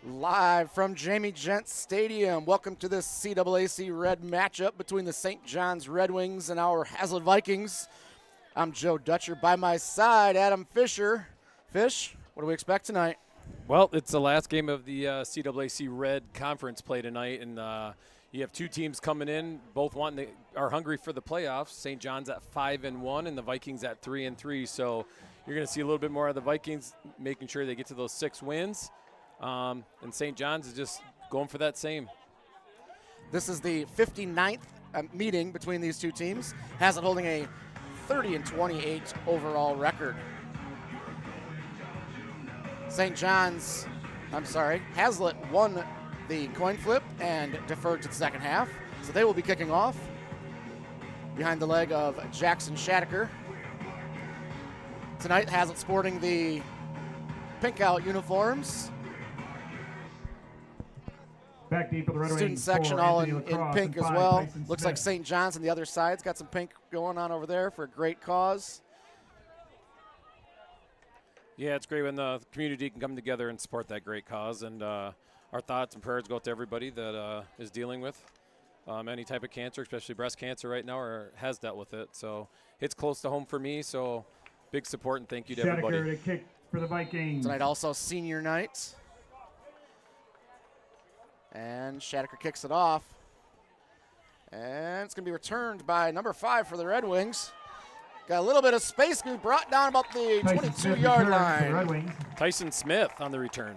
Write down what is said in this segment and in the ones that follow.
Live from Jamie Gent Stadium, welcome to this CAAC Red matchup between the St. John's Red Wings and our Haslett Vikings. I'm Joe Dutcher. By my side, Adam Fisher. Fish, what do we expect tonight? Well, it's the last game of the CAAC Red Conference play tonight, and you have two teams coming in, both are hungry for the playoffs. St. John's at 5-1, and the Vikings at 3-3. So you're going to see a little bit more of the Vikings making sure they get to those 6 wins. And St. John's is just going for that same. This is the 59th meeting between these two teams. Haslett holding a 30-28 overall record. Haslett won the coin flip and deferred to the second half, so they will be kicking off behind the leg of Jackson Shadaker. Tonight, Haslett sporting the pink out uniforms. Back deep for the Red Student Wings section for all Anthony in Lacrosse pink and as 5, well. Tyson Looks Smith. like St. John's on the other side's got some pink going on over there for a great cause. Yeah, it's great when the community can come together and support that great cause. And our thoughts and prayers go out to everybody that is dealing with any type of cancer, especially breast cancer right now, or has dealt with it. So it's close to home for me. So big support and thank you to everybody. To kick for the Vikings. Tonight also senior night. And Shattucker kicks it off. And it's going to be returned by number 5 for the Red Wings. Got a little bit of space, going to be brought down about the 22-yard line. Tyson Smith on the return.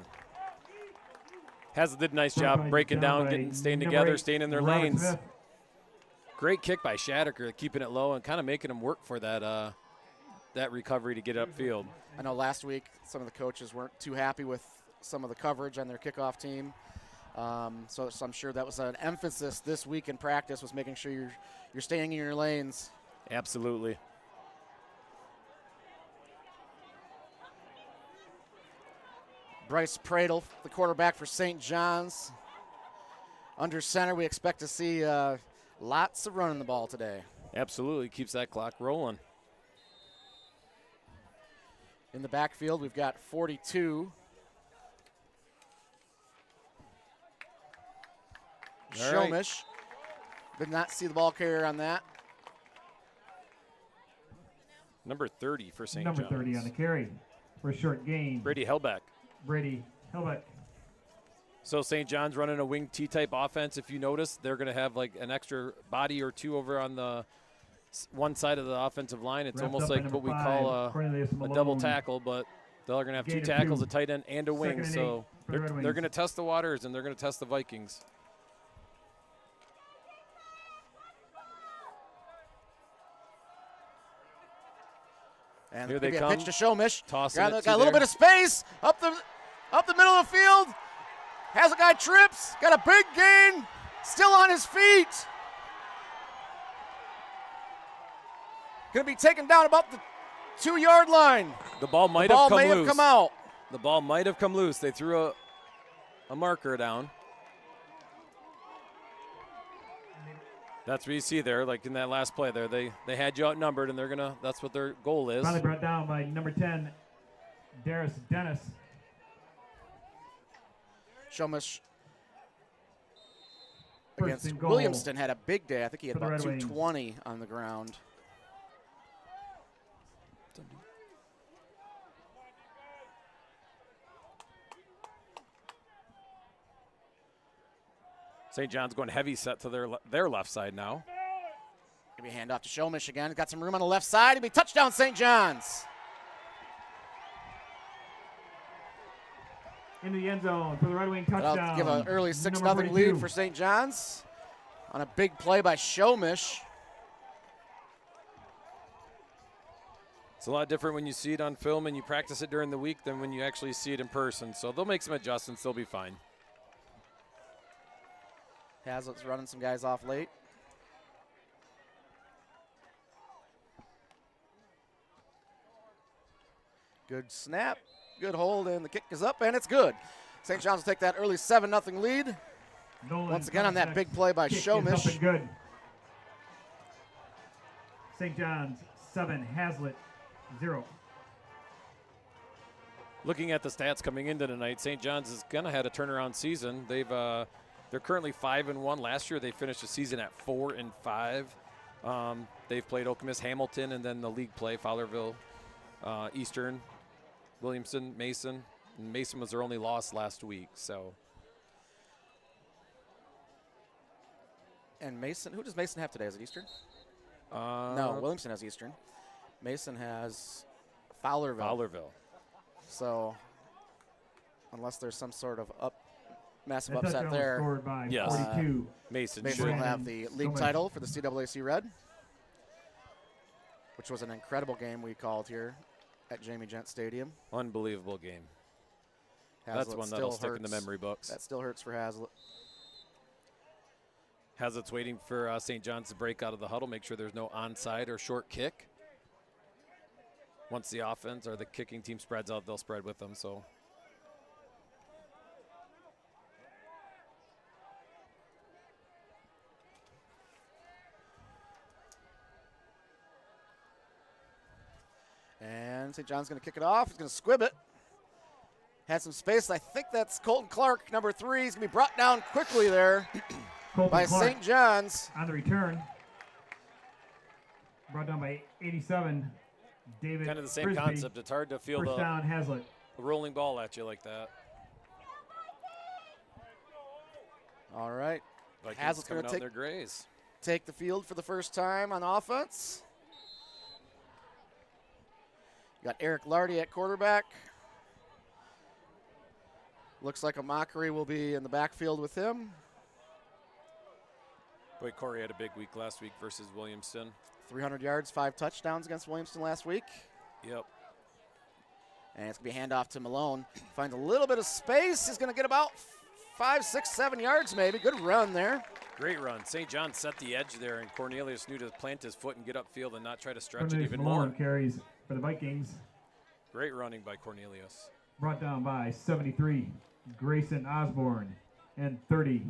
Haslett did a nice job breaking down, staying together, staying in their lanes. Smith. Great kick by Shattucker, keeping it low and kind of making them work for that that recovery to get upfield. I know last week some of the coaches weren't too happy with some of the coverage on their kickoff team. So I'm sure that was an emphasis this week in practice, was making sure you're staying in your lanes. Absolutely. Bryce Pradle, the quarterback for St. John's. Under center, we expect to see lots of running the ball today. Absolutely, keeps that clock rolling. In the backfield, we've got 42. Shomish. Did not see the ball carrier on that. Number 30 for St. John's. Number 30 on the carry for a short gain. Brady Hellbeck. Brady Hellbeck. So St. John's running a wing T-type offense. If you notice, they're going to have like an extra body or two over on the one side of the offensive line. It's Wrapped almost up like at what we number call five, a double tackle, but they're going to have Gain two of tackles, two. a tight end, and a wing. Second and So 8 for the Red they're Wings. going to test the waters, and they're going to test the Vikings. And Here maybe they a come. pitch to Shomish. Tossing Got it a little there. bit of space up the middle of the field. Has a guy trips. Got a big gain. Still on his feet. Going to be taken down about the 2-yard line. The ball The might ball have come may loose. have come out. The ball might have come loose. They threw a marker down. That's what you see there, like in that last play there. They had you outnumbered, and they're gonna. That's what their goal is. Finally brought down by number 10, Darius Dennis. Shomish First against and goal. Williamston had a big day. I think he had For the about Red Wings. 220 on the ground. St. John's going heavy set to their left side now. Gonna be a handoff to Shomish again. Got some room on the left side. It'll be touchdown St. John's. Into the end zone for the Red Wing touchdown. That'll give an early 6-0 Number lead 42. for St. John's on a big play by Shomish. It's a lot different when you see it on film and you practice it during the week than when you actually see it in person. So they'll make some adjustments. They'll be fine. Haslett's running some guys off late. Good snap, good hold, and the kick is up, and it's good. St. John's will take that early 7-0 lead. Nolan Once again on that Kovacs big play by kick is up Shomish. and good. St. John's 7, Haslett 0. Looking at the stats coming into tonight, St. John's has kind of had a turnaround season. They're currently 5-1. Last year they finished the season at 4-5. They've played Okemos, Hamilton, and then the league play Fowlerville, Eastern, Williamson, Mason. And Mason was their only loss last week. So And Mason, who does Mason have today? Is it Eastern? No, Williamson has Eastern. Mason has Fowlerville. So unless there's some sort of massive That upset touchdown was there, scored by Yes. 42. Mason Mason should. will have the league title for the CAAC Red, which was an incredible game we called here at Jamie Gent Stadium. Unbelievable game. Haslett That's one still that'll stick in the hurts. memory books. That still hurts for Haslett. Haslett's waiting for St. John's to break out of the huddle, make sure there's no onside or short kick. Once the offense or the kicking team spreads out, they'll spread with them. So And St. John's going to kick it off. He's going to squib it. Had some space. I think that's Colton Clark, number 3. He's going to be brought down quickly there. Colton by Clark St. John's. on the return. Brought down by 87. David Kind of the same Frisbee. concept. It's hard to feel First the down, Haslett. rolling ball at you like that. All right. Vikings Haslett's coming going out to in their grays. take the field for the first time on offense. You got Eric Lardy at quarterback. Looks like a Mockery will be in the backfield with him. Boy, Corey had a big week last week versus Williamston. 300 yards, 5 touchdowns against Williamston last week. Yep. And it's going to be handoff to Malone. Finds a little bit of space. He's going to get about 5, 6, 7 yards maybe. Good run there. Great run. St. John set the edge there, and Cornelius knew to plant his foot and get upfield and not try to stretch it Cornelius even Malone more. carries for the Vikings. Great running by Cornelius. Brought down by 73, Grayson Osborne, and 30,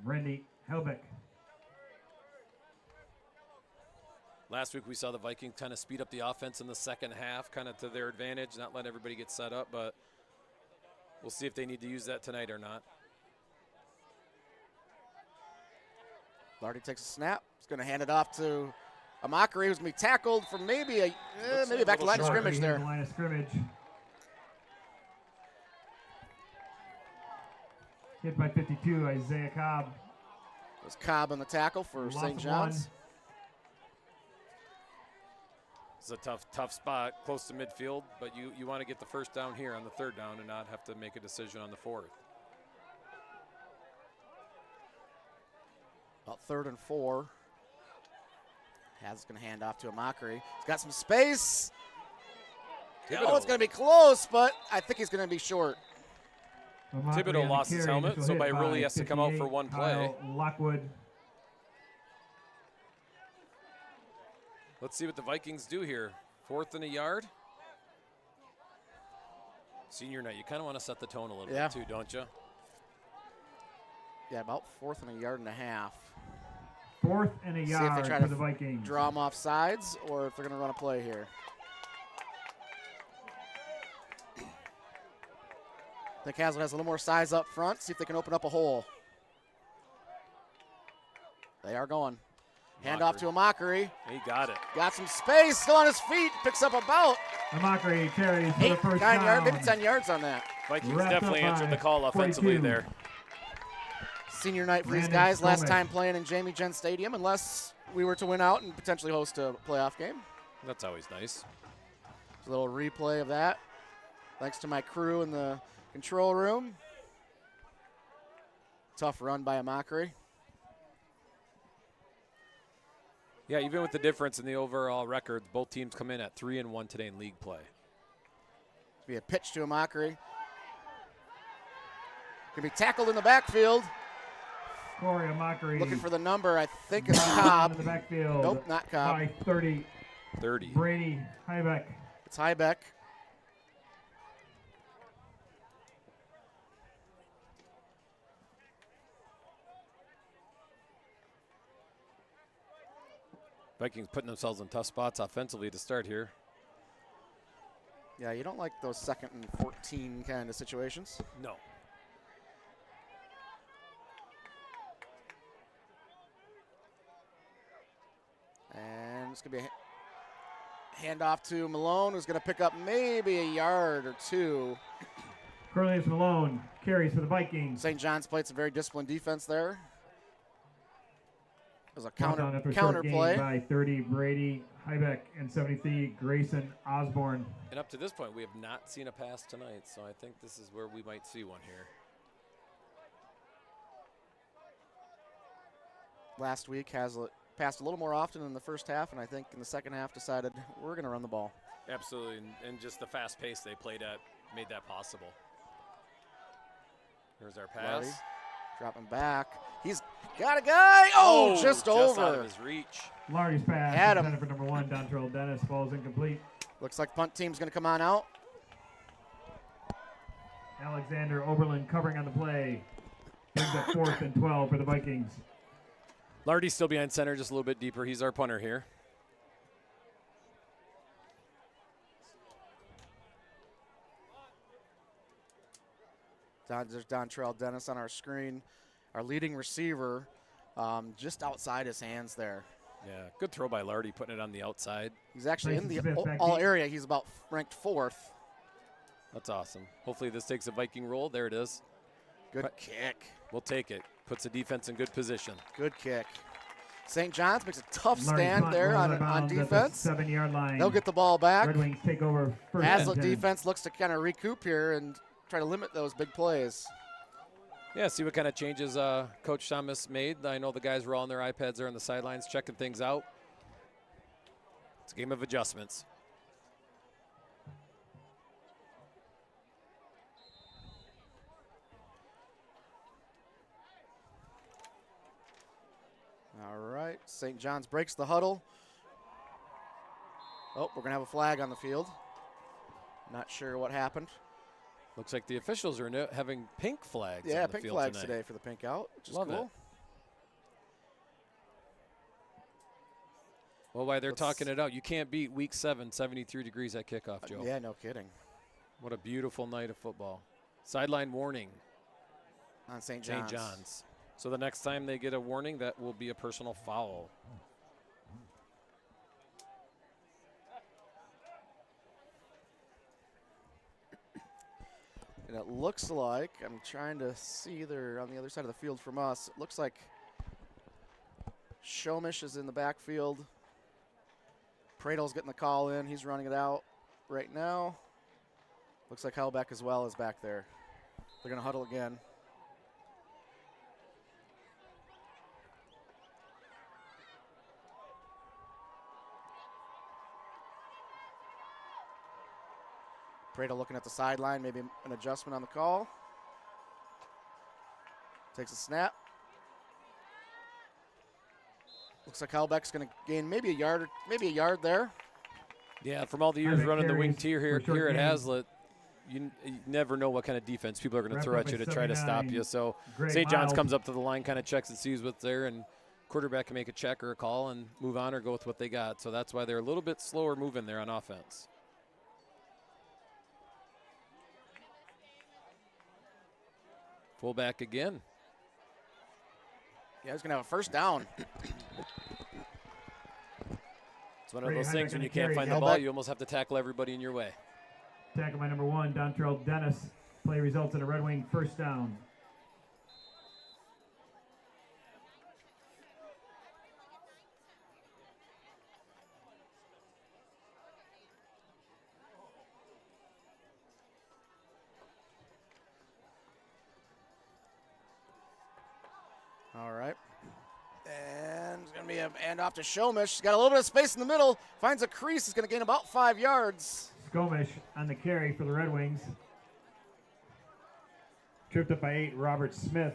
Randy Helbeck. Last week we saw the Vikings kind of speed up the offense in the second half, kind of to their advantage, not let everybody get set up, but we'll see if they need to use that tonight or not. Lardy takes a snap. He's going to hand it off to a Mockery who's going to be tackled for maybe maybe back to line of scrimmage there. Line of scrimmage. Hit by 52, Isaiah Cobb. It was Cobb on the tackle for Loss St. of John's. one. It's a tough spot, close to midfield, but you want to get the first down here on the third down and not have to make a decision on the fourth. About 3rd and 4. Has going to hand off to a Mockery. He's got some space. Oh, it's going to be close, but I think he's going to be short. Thibodeau lost his helmet, so Bairuli has to come out for one play. Lockwood. Let's see what the Vikings do here. 4th and a yard. Senior night, you kind of want to set the tone a little bit too, don't you? Yeah, about 4th and a yard and a half. 4th and a See yard if they try for to the Vikings. draw them off sides or if they're going to run a play here. I think Haslett has a little more size up front. See if they can open up a hole. They are going. Hand off to a Mockery. He got it. Got some space. Still on his feet. Picks up about A Mockery carries for the 8, first 9 down. yards, maybe 10 yards on that. Vikings Wrapped definitely up answered by the call offensively 42. there. Senior night for these Brandon guys. Last Stromick. time playing in Jamie Gent Stadium, unless we were to win out and potentially host a playoff game. That's always nice. A little replay of that. Thanks to my crew in the control room. Tough run by a Mockery. Yeah, even with the difference in the overall records, both teams come in at 3-1 today in league play. Be a pitch to a Mockery. Can be tackled in the backfield. Corey, a Mockery. Looking for the number, I think it's In Cobb. the backfield. Nope, not Cobb. By 30, 30. Brady Hybeck. It's Hybeck. Vikings putting themselves in tough spots offensively to start here. Yeah, you don't like those 2nd and 14 kind of situations. No. And it's going to be a handoff to Malone, who's going to pick up maybe a yard or 2. Cornelius Malone carries for the Vikings. St. John's played some very disciplined defense there. It was a Brought down after a counter short gain play. by 30, Brady Hybeck, and 73, Grayson Osborne. And up to this point, we have not seen a pass tonight, so I think this is where we might see one here. Last week, Haslett passed a little more often in the first half, and I think in the second half decided we're going to run the ball. Absolutely, and just the fast pace they played at made that possible. Here's our pass. Lardy dropping back. He's got a guy. Oh, just over. out of his reach. Lardy's pass Had him. intended for number 1, Dontrell Dennis, falls incomplete. Looks like punt team's going to come on out. Alexander Oberlin covering on the play. Brings up 4th and 12 for the Vikings. Lardy's still behind center, just a little bit deeper. He's our punter here. There's Dontrell Dennis on our screen. Our leading receiver Just outside his hands there. Yeah, good throw by Lardy, putting it on the outside. He's actually in the Smith back all deep. area. He's about ranked 4th. That's awesome. Hopefully this takes a Viking roll. There it is. Good kick. We'll take it. Puts the defense in good position. Good kick. St. John's makes a tough Lardy stand punt there rolls on out of bounds at the defense. 7-yard line. They'll get the ball back. Red Wings take over first. Haslett and 10. defense looks to kind of recoup here and try to limit those big plays. Yeah, see what kind of changes Coach Thomas made. I know the guys were all on their iPads there on the sidelines checking things out. It's a game of adjustments. All right, St. John's breaks the huddle. Oh, we're going to have a flag on the field. Not sure what happened. Looks like the officials are having pink flags Yeah, on the pink field flags tonight. today for the pink out, which is Love cool. it. Well, while they're Let's- talking it out, you can't beat Week 7, 73 degrees at kickoff, Joe. Yeah, no kidding. What a beautiful night of football. Sideline warning, On St. St. John's. John's. So the next time they get a warning, that will be a personal foul. And it looks like, I'm trying to see, they're on the other side of the field from us. It looks like Shomish is in the backfield. Pradle's getting the call in. He's running it out right now. Looks like Hellbeck as well is back there. They're going to huddle again. Pradle looking at the sideline, maybe an adjustment on the call. Takes a snap. Looks like Hellbeck's going to gain maybe a yard there. Yeah, from all the years Havoc running the wing carries tier for short here at gain. Haslett, you never know what kind of defense people are going to Wrapped throw up at you by to try to stop 79. you. So Great St. John's Miles. comes up to the line, kind of checks and sees what's there, and quarterback can make a check or a call and move on or go with what they got. So that's why they're a little bit slower moving there on offense. Fullback again. Yeah, he's going to have a first down. It's one of Great those things Havoc when and you a can't carry. find the Hellbeck. ball, you almost have to tackle everybody in your way. Tackle by number 1, Dontrell Dennis. Play results in a Red Wing first down. All right. And it's going to be a handoff to Shomish. He's got a little bit of space in the middle. Finds a crease. He's going to gain about 5 yards. Skomish on the carry for the Red Wings. Tripped up by 8, Robert Smith.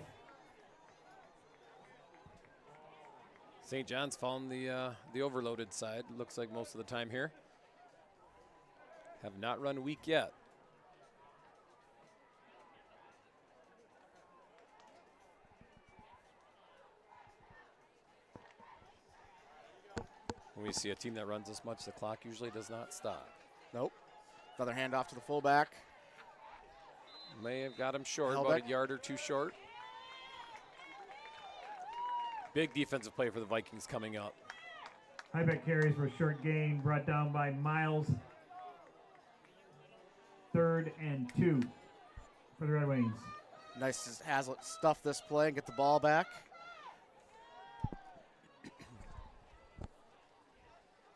St. John's found the overloaded side, looks like most of the time here. Have not run weak yet. When we see a team that runs this much, the clock usually does not stop. Nope. Another handoff to the fullback. May have got him short, about Hellbeck. a yard or two short. Big defensive play for the Vikings coming up. Highback carries for a short gain, brought down by Miles. 3rd and 2 for the Red Wings. Nice as Haslett stuff this play and get the ball back.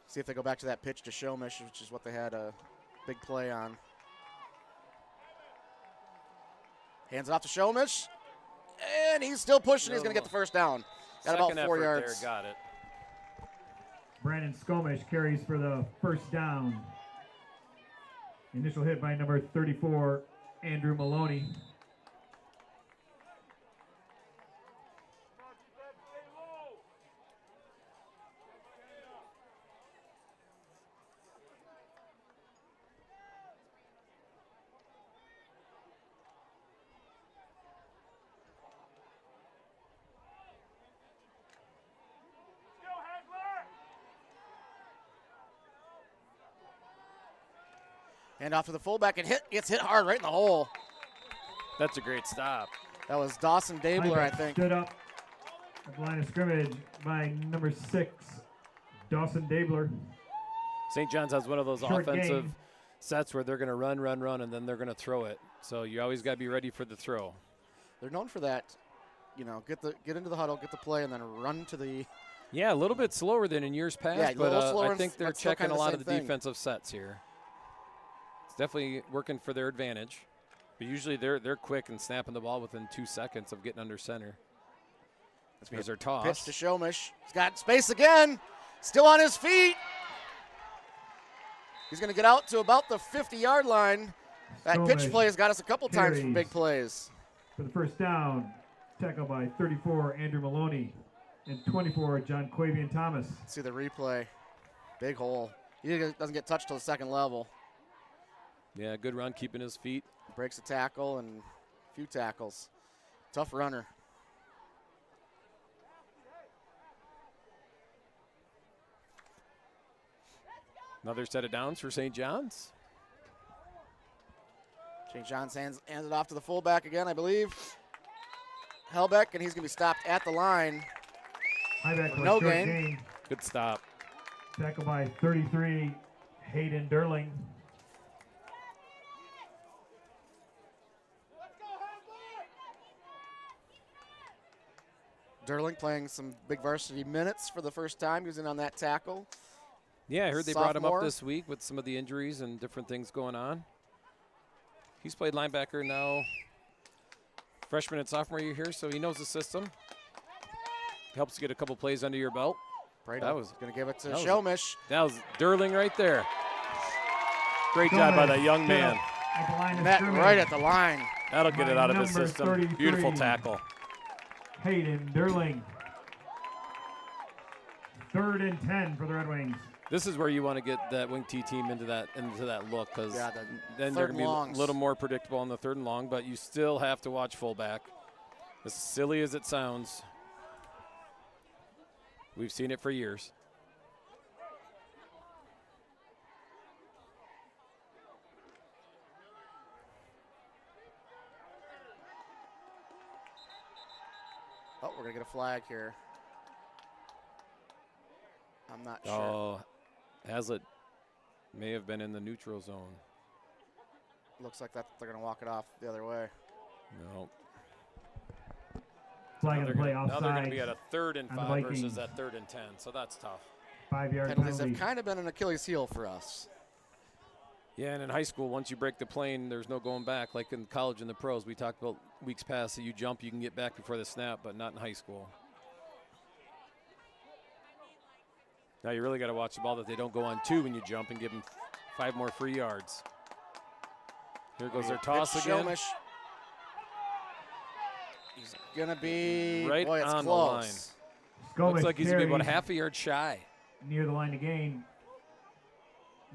See if they go back to that pitch to Shomish, which is what they had a big play on. Hands it off to Shomish. And he's still pushing. He's going to get the first down. Got about Second 4 effort yards. there, got it. Brandon Skomish carries for the first down. Initial hit by number 34, Andrew Maloney. Hand off to the fullback and gets hit hard right in the hole. That's a great stop. That was Dawson Dabler, I Highback think. stood up At the line of scrimmage by number 6, Dawson Dabler. St. John's has one of those Short offensive gain. sets where they're going to run, and then they're going to throw it. So you always got to be ready for the throw. They're known for that. You know, get into the huddle, get the play, and then run to the. Yeah, a little bit slower than in years past, Yeah, a but little slower, I think they're but still checking kinda a the lot same of the thing. defensive sets here. It's definitely working for their advantage. But usually they're quick and snapping the ball within 2 seconds of getting under center. There's their toss. Pitch to Shomish. He's got space again. Still on his feet. He's going to get out to about the 50-yard line. That pitch Shomish play has got us a couple times for carries. big plays. For the first down, tackled by 34, Andrew Maloney, and 24, John Quavian Thomas. See the replay. Big hole. He doesn't get touched till the second level. Yeah, good run, keeping his feet. Breaks a tackle and a few tackles. Tough runner. Another set of downs for St. John's. St. John's hands it off to the fullback again, I believe. Helbeck, and he's going to be stopped at the line. Highback for No a short gain. gain. Good stop. Tackled by 33, Hayden Derling. Derling playing some big varsity minutes for the first time. He was in on that tackle. Yeah, I heard they brought him Sophomore. up this week with some of the injuries and different things going on. He's played linebacker now, freshman and sophomore year here, so he knows the system. Helps get a couple plays under your belt. That was going to give it to that was- Shomish. That was Derling right there. Great job by that young man. At the line of Met scrimmage, right at the line. That'll get it by out of his number system. 33. Beautiful tackle. Hayden Derling. 3rd and 10 for the Red Wings. This is where you want to get that wing T team into that look, because Yeah, then third they're and going to be longs. a little more predictable on the 3rd and long, but you still have to watch fullback. As silly as it sounds, we've seen it for years. Oh, we're going to get a flag here. I'm not sure. Oh, Haslett may have been in the neutral zone. Looks like that they're going to walk it off the other way. No. Flag Now and play now they're going offside. to be at a 3rd and on the 5 versus Vikings. that 3rd and 10, so that's tough. 5-yard Penalties penalty. have kind of been an Achilles heel for us. Yeah, and in high school, once you break the plane, there's no going back. Like in college and the pros, we talked about weeks past that you jump, you can get back before the snap, but not in high school. Now you really got to watch the ball that they don't go on 2 when you jump and give them 5 more free yards. Here goes their toss Pitch again. Shomish. He's going to be Right boy, it's on the close. Looks Skomish like he's going to be about a carries half a yard shy. near the line to gain.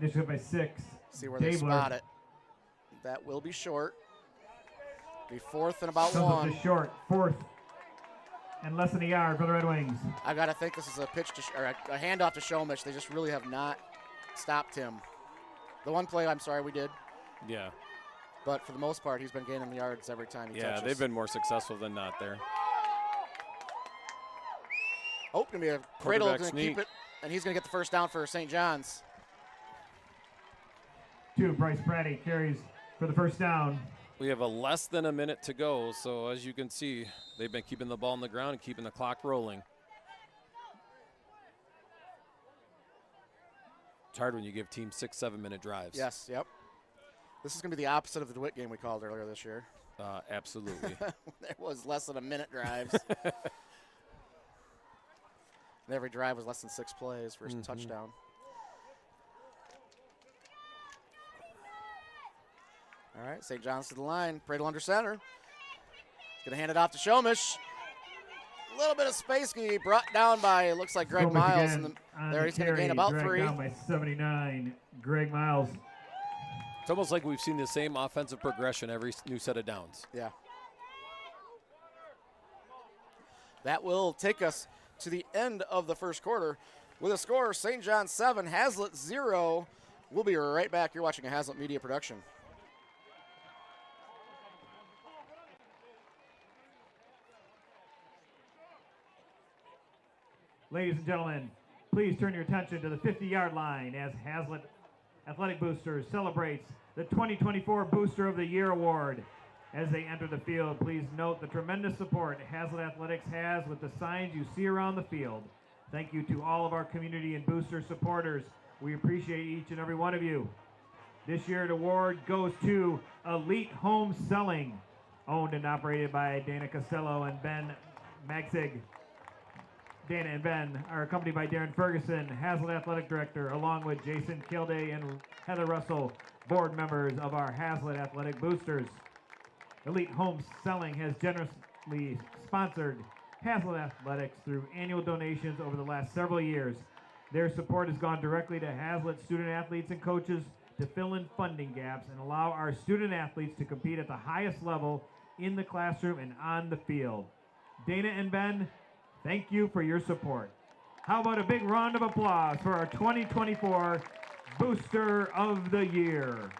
Initiative by 6. See where they Dabler spot it. That will be short. Be 4th and about comes up 1. just short. 4th and less than a yard for the Red Wings. I got to think this is a pitch to or a handoff to Shomish. They just really have not stopped him. The one play, I'm sorry, we did. Yeah. But for the most part, he's been gaining yards every time he Yeah, touches. they've been more successful than not there. Oh, going to be a cradle, Quarterback going to keep sneak. it, and he's going to get the first down for St. John's. 2, Bryce Pratty carries for the first down. We have a less than a minute to go, so as you can see, they've been keeping the ball on the ground and keeping the clock rolling. It's hard when you give teams 6-7 minute drives. Yes, yep. This is going to be the opposite of the DeWitt game we called earlier this year. Absolutely. There was less than a minute drives. And every drive was less than 6 plays for a touchdown. All right, St. John's to the line. Pradle under center. Going to hand it off to Shomish. A little bit of space can be brought down by, it looks like Greg Skomish Miles. again on There the he's going to gain carry, about dragged 3. down by 79. Greg Miles. It's almost like we've seen the same offensive progression every new set of downs. Yeah. That will take us to the end of the first quarter with a score St. John's 7, Haslett 0. We'll be right back. You're watching a Haslett Media production. Ladies and gentlemen, please turn your attention to the 50-yard line as Haslett Athletic Boosters celebrates the 2024 Booster of the Year Award. As they enter the field, please note the tremendous support Haslett Athletics has with the signs you see around the field. Thank you to all of our community and booster supporters. We appreciate each and every one of you. This year's award goes to Elite Home Selling, owned and operated by Dana Costello and Ben Magzig. Dana and Ben are accompanied by Darren Ferguson, Haslett Athletic Director, along with Jason Kilday and Heather Russell, board members of our Haslett Athletic Boosters. Elite Home Selling has generously sponsored Haslett Athletics through annual donations over the last several years. Their support has gone directly to Haslett student athletes and coaches to fill in funding gaps and allow our student athletes to compete at the highest level in the classroom and on the field. Dana and Ben, thank you for your support. How about a big round of applause for our 2024 Booster of the Year?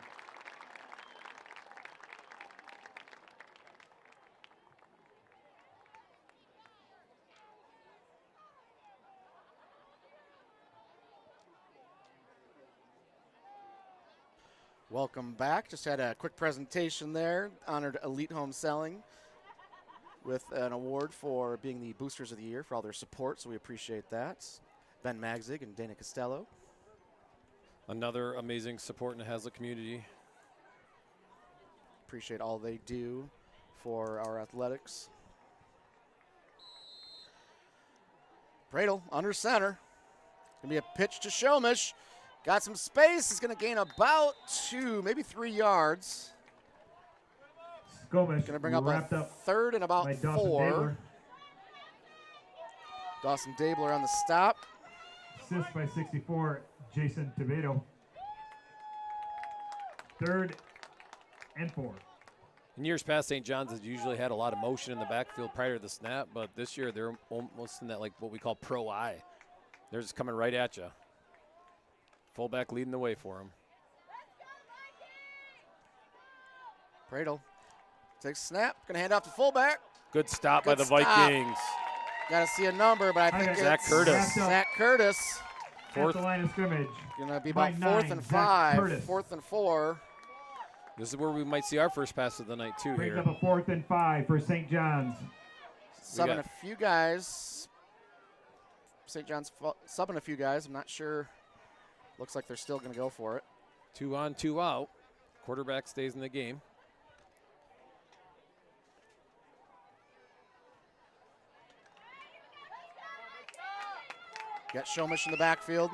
Welcome back. Just had a quick presentation there. Honored Elite Home Selling with an award for being the Boosters of the Year for all their support, so we appreciate that. Ben Magzig and Dana Costello. Another amazing support in the Haslett community. Appreciate all they do for our athletics. Bradle under center. Gonna be a pitch to Shomish. Got some space. He's going to gain about 2, maybe 3 yards. Going to bring up a third and about 4. Dawson Dabler on the stop. Assist by 64, Jason Tobato. 3rd and 4. In years past, St. John's has usually had a lot of motion in the backfield prior to the snap, but this year they're almost in that, like, what we call pro eye. They're just coming right at you. Fullback leading the way for him. Bradle takes snap. Going to hand off to fullback. Good stop by the Vikings. Got to see a number, but I think Zach it's Curtis. Zach Curtis. At the line of scrimmage. Going to be about 4th and 5. 4th and 4. This is where we might see our first pass of the night, too, Brings here. up a 4th and 5 for St. John's. Subbing a few guys. St. John's subbing a few guys. I'm not sure. Looks like they're still going to go for it. 2 on, 2 out. Quarterback stays in the game. Got Shomish in the backfield.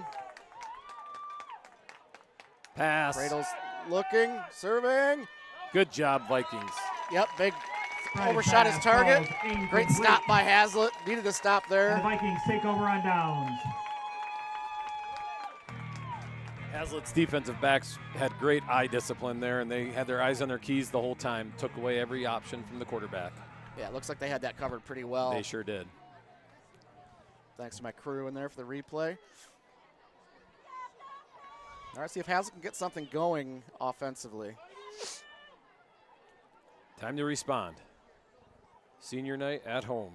Pass. Bradle's looking, serving. Good job, Vikings. Yep, big overshot his target. Great stop by Haslett. Needed a stop there. The Vikings take over on downs. Haslett's defensive backs had great eye discipline there, and they had their eyes on their keys the whole time. Took away every option from the quarterback. Yeah, it looks like they had that covered pretty well. They sure did. Thanks to my crew in there for the replay. All right, see if Haslett can get something going offensively. Time to respond. Senior night at home.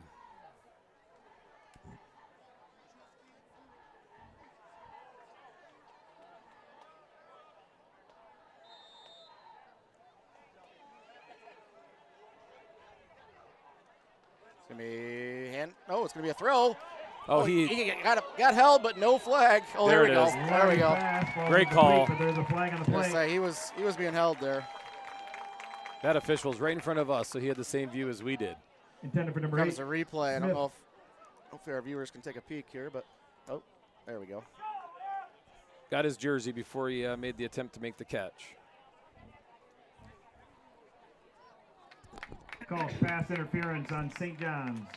It's going to be it's going to be a throw. Oh, he got held, but no flag. Oh, there we go. There we go. Great call. But there's a flag on the play. Say, he was being held there. That official's right in front of us, so he had the same view as we did. Intended for number 8. Comes a replay. I don't know if hopefully our viewers can take a peek here, but there we go. Got his jersey before he made the attempt to make the catch. Calls pass interference on St. John's.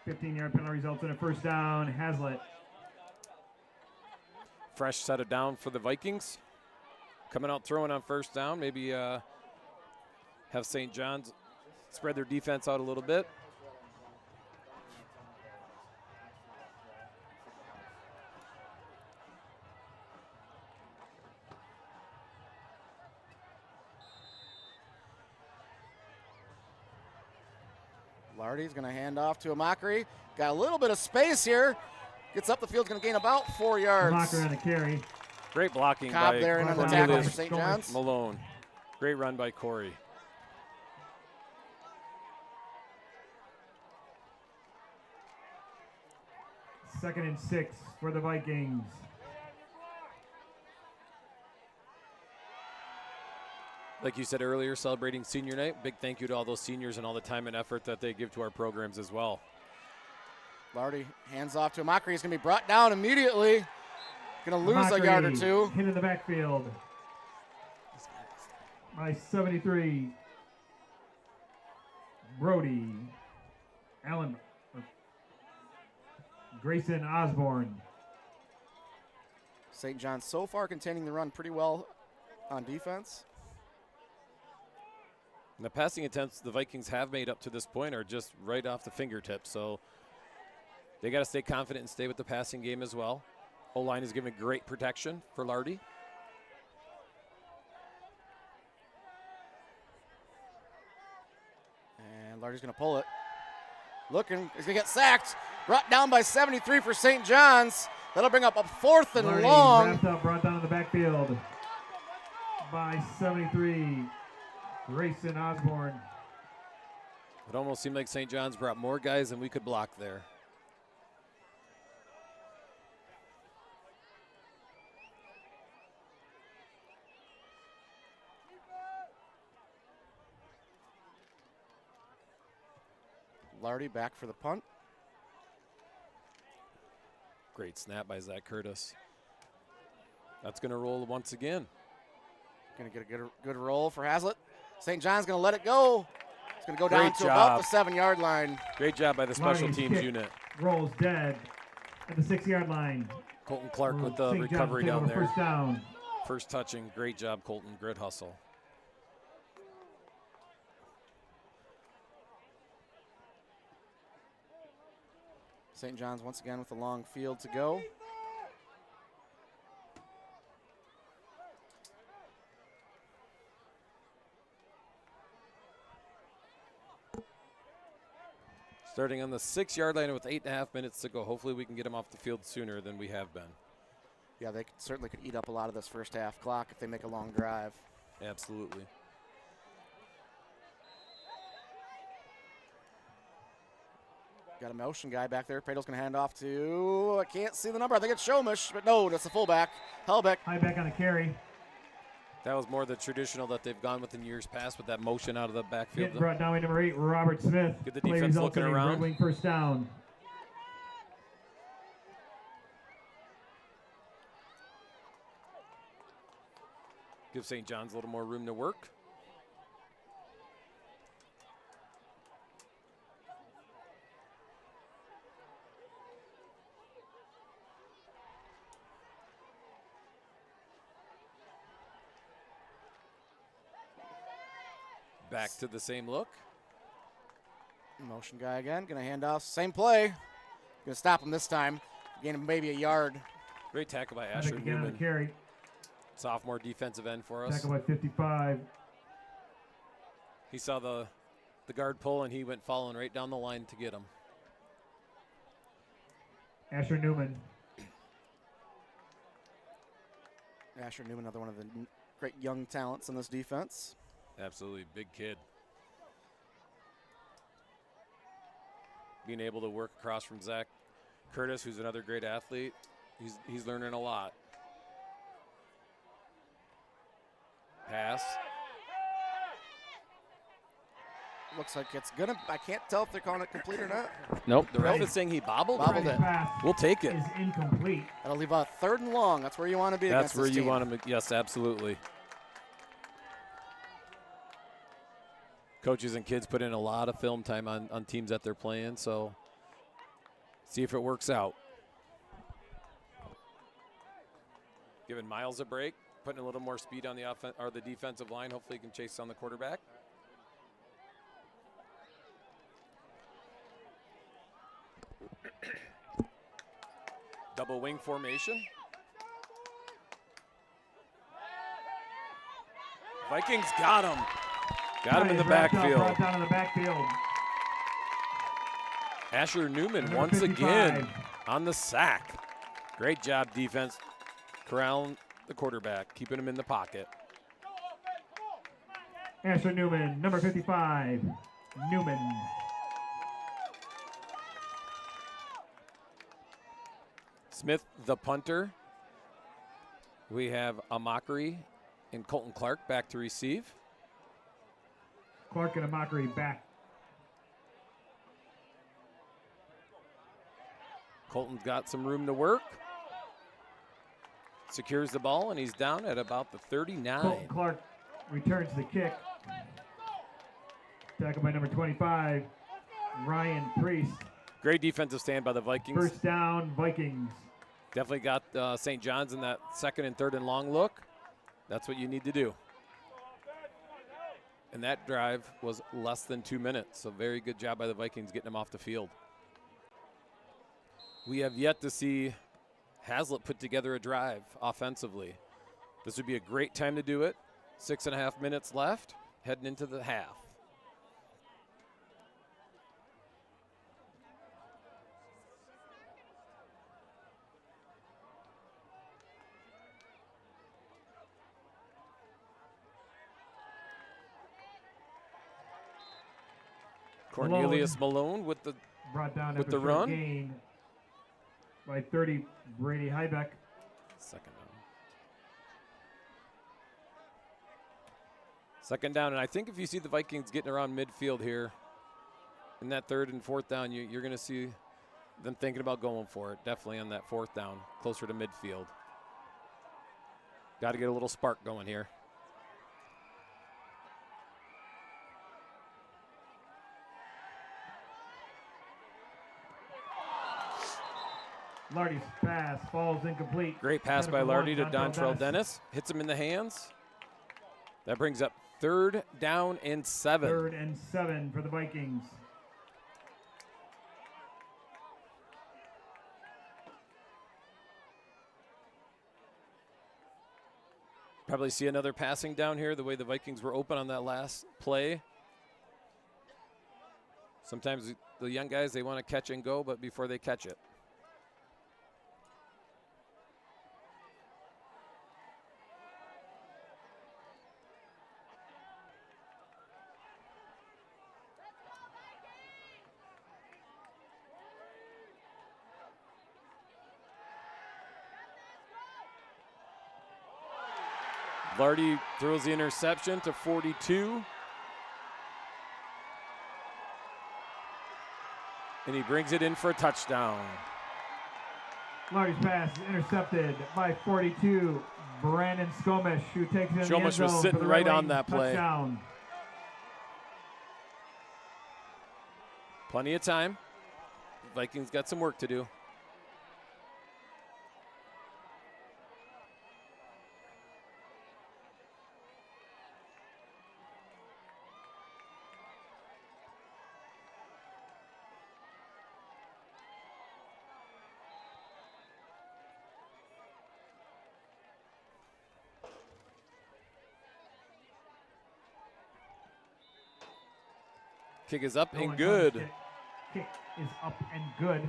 .15-yard penalty results in a first down. Haslett. Fresh set of down for the Vikings. Coming out throwing on first down. Maybe have St. John's spread their defense out a little bit. Lardy's going to hand off to Amakri. Got a little bit of space here. Gets up the field, going to gain about 4 yards. Amakri on the carry. Great blocking Cobb by there in on the Cornelius tackle for St. John's. Malone. Great run by Corey. Second and 6 for the Vikings. Like you said earlier, celebrating senior night. Big thank you to all those seniors and all the time and effort that they give to our programs as well. Lardy hands off to Amakri. He's going to be brought down immediately. Going to lose a yard or two. Hit in the backfield by 73. Brody. Allen. Grayson Osborne. St. John's so far containing the run pretty well on defense. And the passing attempts the Vikings have made up to this point are just right off the fingertips. So they got to stay confident and stay with the passing game as well. O-line is giving great protection for Lardy. And Lardy's going to pull it. Looking, he's going to get sacked. Brought down by 73 for St. John's. That'll bring up a 4th and Lardy long. Wrapped up, brought down in the backfield by 73. Grayson Osborne. It almost seemed like St. John's brought more guys than we could block there. Lardy back for the punt. Great snap by Zach Curtis. That's going to roll once again. Going to get a good roll for Haslett. St. John's going to let it go. It's going to go down Great to job. about the 7-yard line. Great job by the special Lardy's teams kick unit. Rolls dead at the 6-yard line. Colton Clark with the St. John's recovery take down over there. First down. First touching. Great job, Colton. Grit hustle. St. John's once again with a long field to go. Starting on the 6-yard line with 8.5 minutes to go. Hopefully we can get them off the field sooner than we have been. Yeah, they certainly could eat up a lot of this first half clock if they make a long drive. Absolutely. Got a motion guy back there. Pradel's going to hand off to, I can't see the number. I think it's Shomish, but no, that's the fullback. Hellbeck. High back on the carry. That was more the traditional that they've gone with in years past with that motion out of the backfield. Hit brought down by number 8, Robert Smith. Get the Play defense results looking in a around. Red Wing first down. Give St. John's a little more room to work. Back to the same look. Motion guy again. Going to hand off. Same play. Going to stop him this time. Gain him maybe a yard. Great tackle by Havoc Asher again on the Newman. carry. Sophomore defensive end for us. Tackle by 55. He saw the guard pull, and he went following right down the line to get him. Asher Newman. Asher Newman, another one of the great young talents in this defense. Absolutely, big kid. Being able to work across from Zach Curtis, who's another great athlete, he's learning a lot. Pass. Looks like it's gonna. I can't tell if they're calling it complete or not. Nope. The ref Right. is saying he bobbled. Bobbled Right it. pass We'll take it. is incomplete. That'll leave a 3rd and long. That's where you want to be. That's against where this you team. want him. Yes, absolutely. Coaches and kids put in a lot of film time on teams that they're playing, so see if it works out. Giving Miles a break, putting a little more speed on the defensive line. Hopefully he can chase on the quarterback. Double wing formation. Vikings got him. Got him in the Wrapped up, backfield. brought down in the backfield Asher Newman Number once 55. again on the sack. Great job, defense, corralling the quarterback, keeping him in the pocket. Asher Newman, number 55. Newman. Smith, the punter. We have Amakri and Colton Clark back to receive. Clark and Amakri back. Colton's got some room to work. Secures the ball, and he's down at about the 39. Colton Clark returns the kick. Tackled by number 25, Ryan Priest. Great defensive stand by the Vikings. First down, Vikings. Definitely got St. John's in that second and third and long look. That's what you need to do. And that drive was less than 2 minutes, so very good job by the Vikings getting them off the field. We have yet to see Haslett put together a drive offensively. This would be a great time to do it. 6.5 minutes left, heading into the half. Cornelius Malone with the brought down with after the short run. Gain by 30, Brady Hybeck. Second down. Second down, and I think if you see the Vikings getting around midfield here in that third and fourth down, you're going to see them thinking about going for it. Definitely on that fourth down, closer to midfield. Got to get a little spark going here. Lardy's pass falls incomplete. Great pass by Lardy to Dontrell Dennis. Hits him in the hands. That brings up 3rd down and 7. 3rd and 7 for the Vikings. Probably see another passing down here, the way the Vikings were open on that last play. Sometimes the young guys, they want to catch and go, but before they catch it. Lardy throws the interception to 42. And he brings it in for a touchdown. Lardy's pass is intercepted by 42, Brandon Skomish, who takes it in the end Skomish zone was sitting for the right Red on Wings that play. touchdown. Plenty of time. Vikings got some work to do. Kick is up and good. Kick is up and good.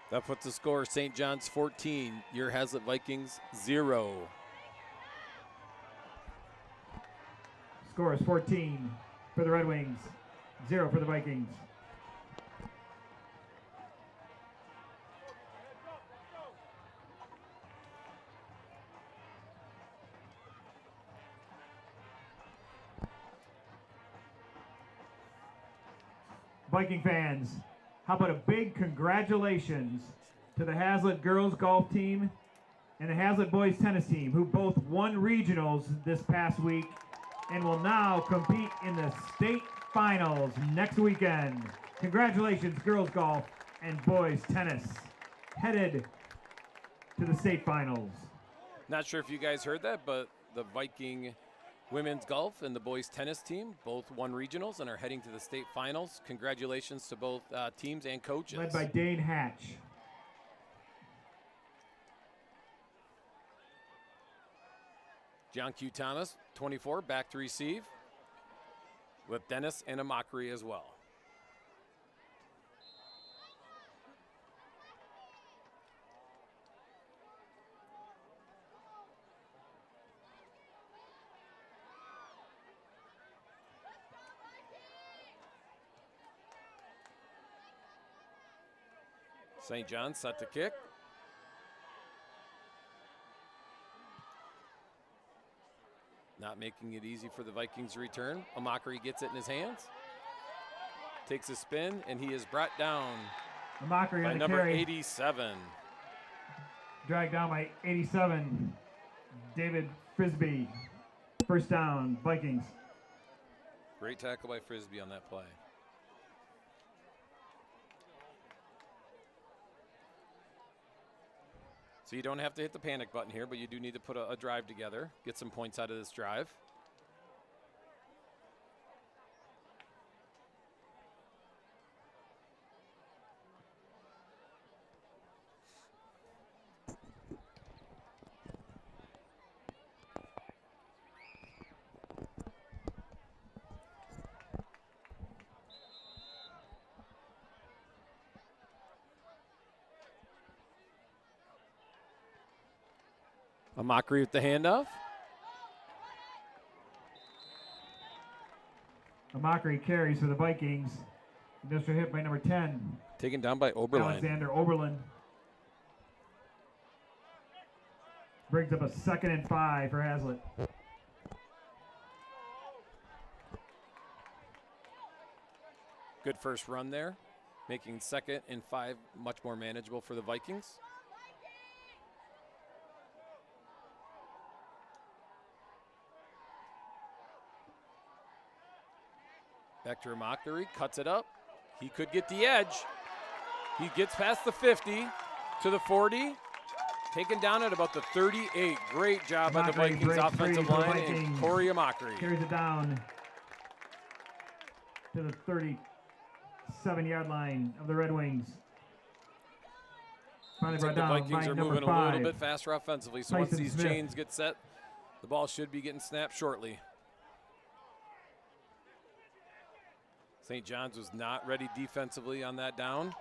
That puts the score St. John's 14, your Haslett Vikings 0. Score is 14 for the Red Wings, 0 for the Vikings. Viking fans, how about a big congratulations to the Haslett girls golf team and the Haslett boys tennis team, who both won regionals this past week and will now compete in the state finals next weekend. Congratulations, girls golf and boys tennis, headed to the state finals. Not sure if you guys heard that, but the Viking women's golf and the boys tennis team both won regionals and are heading to the state finals. Congratulations to both teams and coaches. Led by Dane Hatch. John Q. Thomas, 24, back to receive with Dennis and Amakri as well. St. John's set to kick. Not making it easy for the Vikings to return. Amakri gets it in his hands. Takes a spin, and he is brought down Amakri by on the number carry. 87. Dragged down by 87. David Frisbee. First down, Vikings. Great tackle by Frisbee on that play. So you don't have to hit the panic button here, but you do need to put a drive together, get some points out of this drive. Amakri with the handoff. Amakri carries for the Vikings. Industrial hit by number 10. Taken down by Oberlin. Alexander Oberlin. Brings up a 2nd and 5 for Haslett. Good first run there, making 2nd and 5 much more manageable for the Vikings. Back to Amakri, cuts it up. He could get the edge. He gets past the 50 to the 40. Taken down at about the 38. Great job by the Vikings offensive line and Corey Amakri. Carries it down to the 37-yard line of the Red Wings. Finally Looks like brought the down Vikings by are number moving 5. a little bit faster offensively. So once Tyson these Smith. chains get set, the ball should be getting snapped shortly. St. John's was not ready defensively on that down.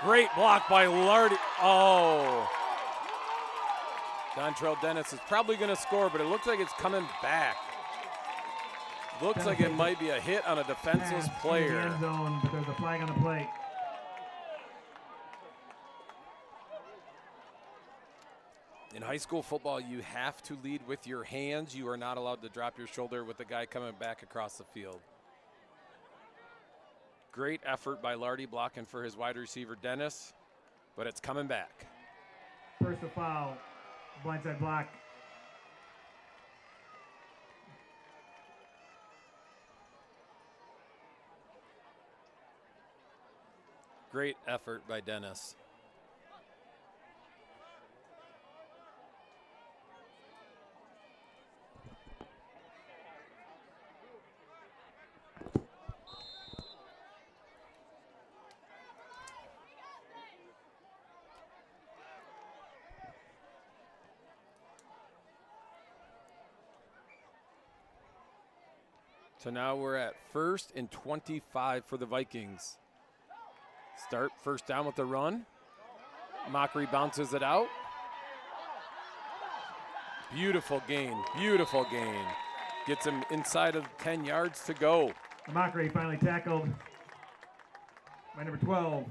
Great block by Lardy. Oh. Dontrell Dennis is probably going to score, but it looks like it's coming back. Looks like it might be a hit on a defenseless Pass player. in the end zone, but there's a flag on the play. In high school football, you have to lead with your hands. You are not allowed to drop your shoulder with the guy coming back across the field. Great effort by Lardy blocking for his wide receiver, Dennis, but it's coming back. Personal foul, blindside block. Great effort by Dennis. So now we're at 1st and 25 for the Vikings. Start first down with the run. Mockery bounces it out. Beautiful gain, beautiful gain. Gets him inside of 10 yards to go. Mockery finally tackled by number 12,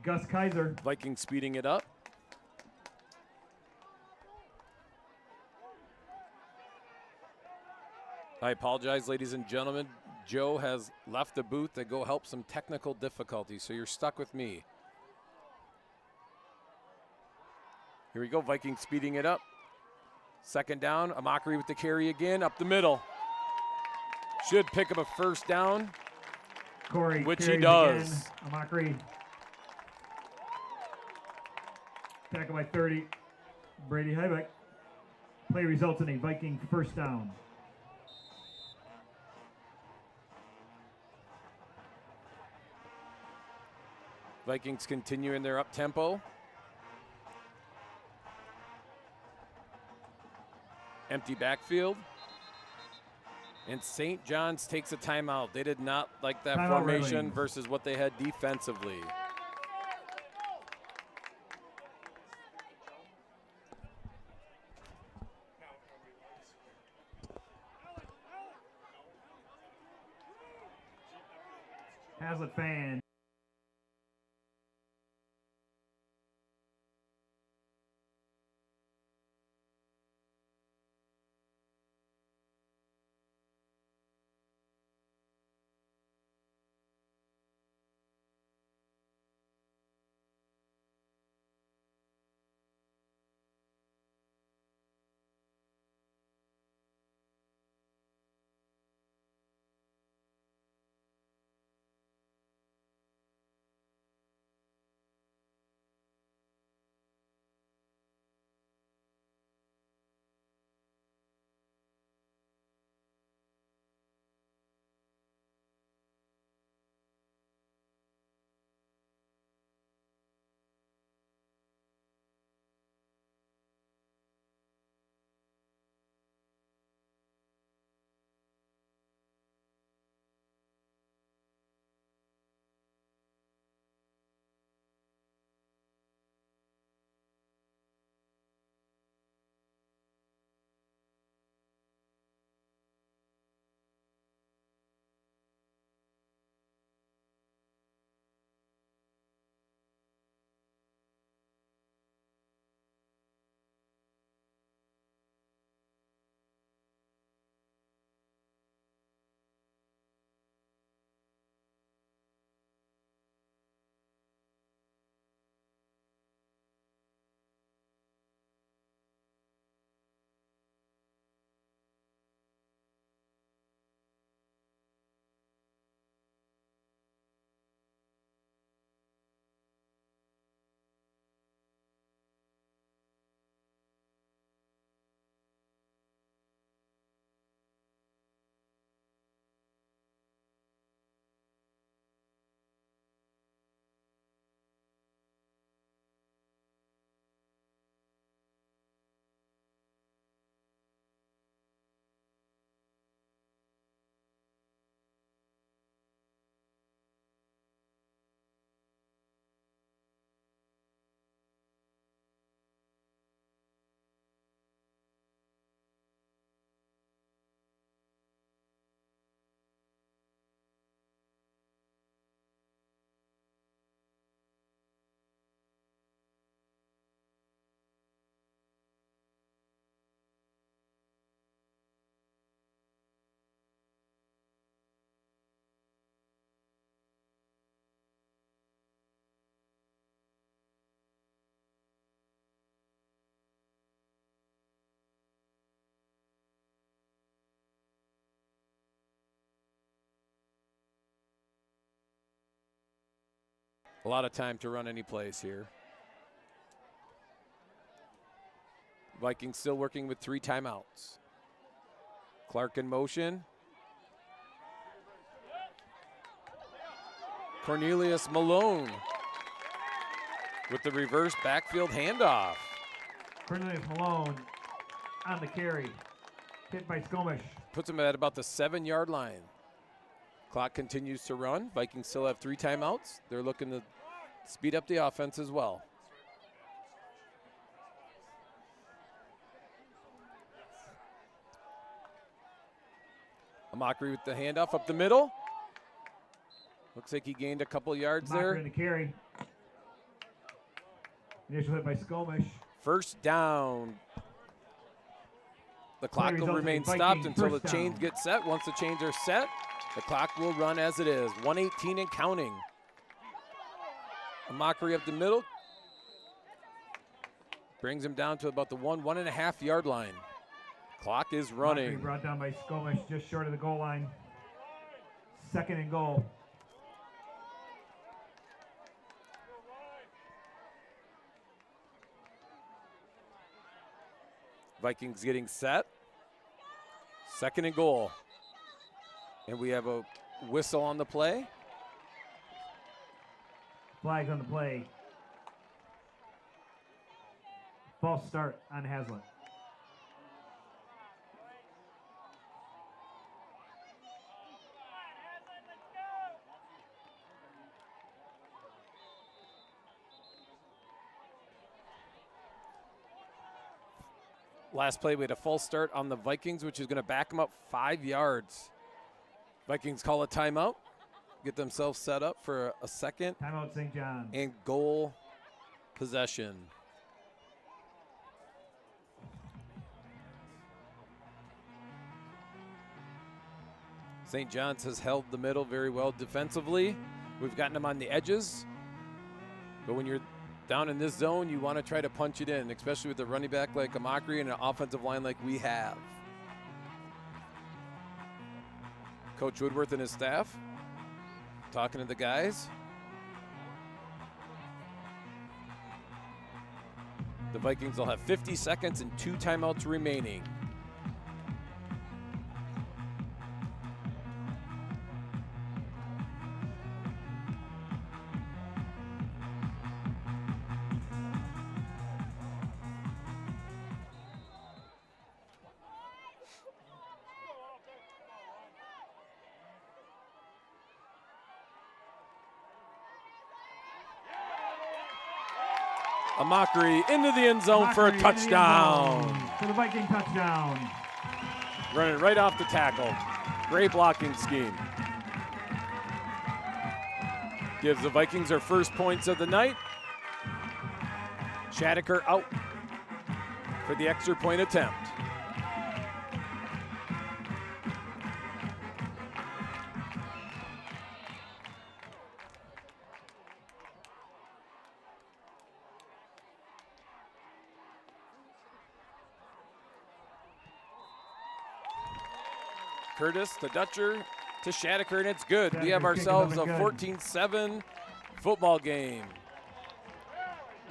Gus Kaiser. Vikings speeding it up. I apologize, ladies and gentlemen. Joe has left the booth to go help some technical difficulties, so you're stuck with me. Here we go, Vikings speeding it up. 2nd down, Amakri with the carry again, up the middle. Should pick up a first down, Corey which he carries does. again. Amakri. Tackle by 30, Brady Heibeck. Play results in a Viking first down. Vikings continuing their up tempo. Empty backfield. And St. John's takes a timeout. They did not like that Timeout, formation Red Wings. versus what they had defensively. Haslett fan. A lot of time to run any plays here. Vikings still working with 3 timeouts. Clark in motion. Cornelius Malone with the reverse backfield handoff. Cornelius Malone on the carry. Hit by Skomish. Puts him at about the 7-yard line. Clock continues to run. Vikings still have 3 timeouts. They're looking to speed up the offense as well. Mockery with the handoff up the middle. Looks like he gained a couple yards there. In the carry. Initial hit by Skomish. First down. The clock will remain stopped until the chains get set. Once the chains are set, the clock will run as it is. 1:18 and counting. A Mockery up the middle. Brings him down to about the 1.5 yard line. Clock is running. Mockery brought down by Skomish just short of the goal line. 2nd and goal. Vikings getting set. 2nd and goal. And we have a whistle on the play. Flags on the play. False start on Haslett. Last play, we had a false start on the Vikings, which is going to back them up 5 yards. Vikings call a timeout. get themselves set up for a second Timeout, St. John's. and goal possession. St. John's has held the middle very well defensively. We've gotten them on the edges. But when you're down in this zone, you want to try to punch it in, especially with a running back like Amakri and an offensive line like we have. Coach Woodworth and his staff talking to the guys. The Vikings will have 50 seconds and 2 timeouts remaining. Amakri into the end zone for a touchdown. For the Viking touchdown. Running right off the tackle. Great blocking scheme. Gives the Vikings their first points of the night. Shadaker out for the extra point attempt. Curtis to Dutcher to Shadaker, and it's good. We have ourselves a 14-7 football game.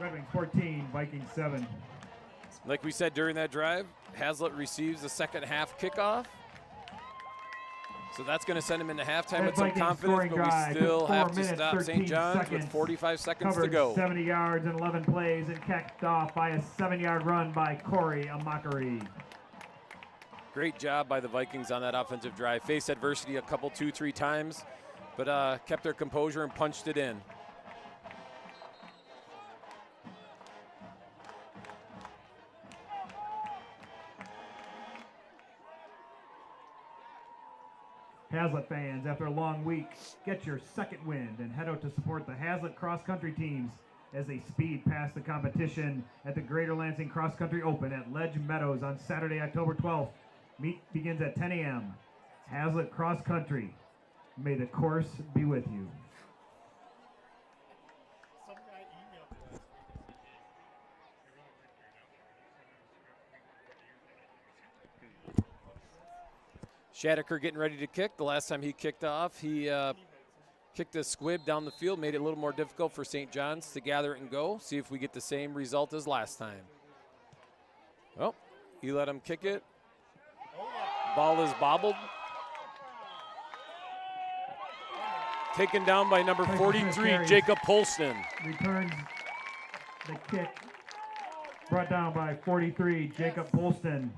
Red Wings 14, Vikings 7. Like we said during that drive, Haslett receives the second half kickoff. So that's going to send him into halftime with some confidence, but we still have to stop St. John's with 45 seconds to go. 70 yards and 11 plays and kicked off by a 7-yard run by Corey Amakri. Great job by the Vikings on that offensive drive. Faced adversity a couple, 2-3 times, but kept their composure and punched it in. Haslett fans, after a long week, get your second wind and head out to support the Haslett cross-country teams as they speed past the competition at the Greater Lansing Cross Country Open at Ledge Meadows on Saturday, October 12th. Meet begins at 10 a.m. Haslett Cross Country. May the course be with you. Shadaker getting ready to kick. The last time he kicked off, he kicked a squib down the field, made it a little more difficult for St. John's to gather it and go. See if we get the same result as last time. Well, he let him kick it. Ball is bobbled. Taken down by number 43, Jacob Polston. Returns the kick. Brought down by 43, Jacob Polston.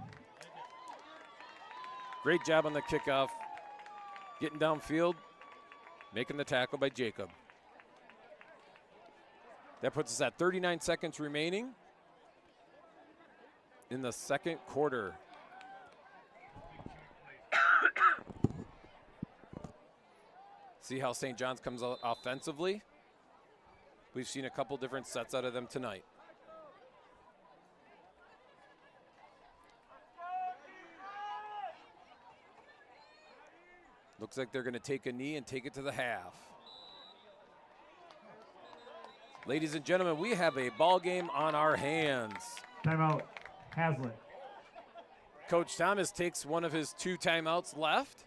Great job on the kickoff. Getting downfield, making the tackle by Jacob. That puts us at 39 seconds remaining in the second quarter. See how St. John's comes out offensively. We've seen a couple different sets out of them tonight. Looks like they're going to take a knee and take it to the half. Ladies and gentlemen, we have a ball game on our hands. Timeout, Haslett. Coach Thomas takes one of his 2 timeouts left,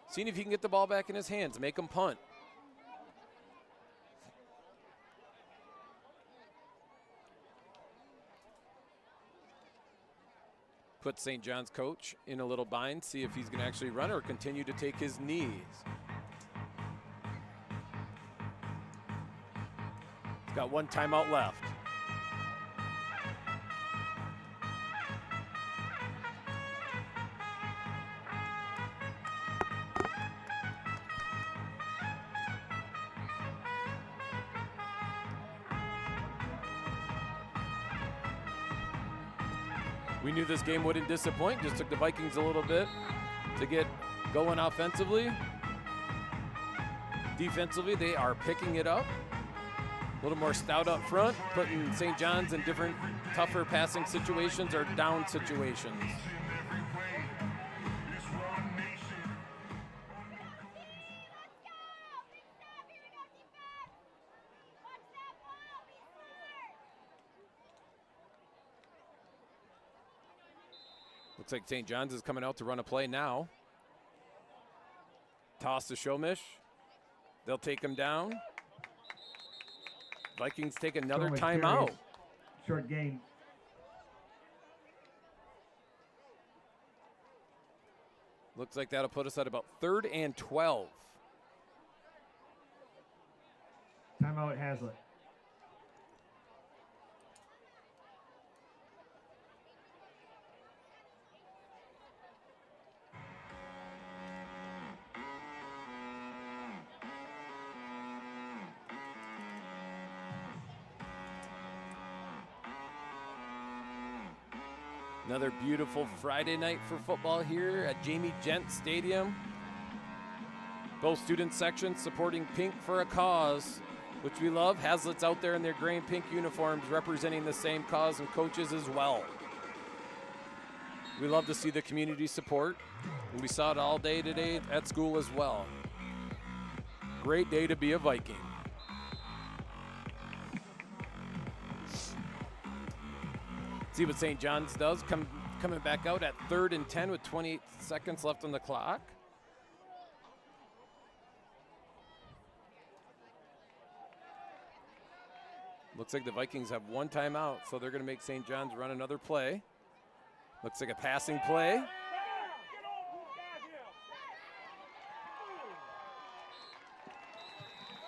seeing if he can get the ball back in his hands, make him punt. Put St. John's coach in a little bind, see if he's going to actually run or continue to take his knees. He's got 1 timeout left. We knew this game wouldn't disappoint. Just took the Vikings a little bit to get going offensively. Defensively, they are picking it up. A little more stout up front, putting St. John's in different tougher passing situations or down situations. Looks like St. John's is coming out to run a play now. Toss to Shomish. They'll take him down. Vikings take another timeout. Short gain. Looks like that'll put us at about 3rd and 12. Timeout Haslett. Another beautiful Friday night for football here at Jamie Gent Stadium. Both student sections supporting Pink for a Cause, which we love. Haslett's out there in their gray and pink uniforms representing the same cause, and coaches as well. We love to see the community support, and we saw it all day today at school as well. Great day to be a Viking. See what St. John's does, coming back out at 3rd and 10 with 28 seconds left on the clock. Looks like the Vikings have one timeout, so they're going to make St. John's run another play. Looks like a passing play.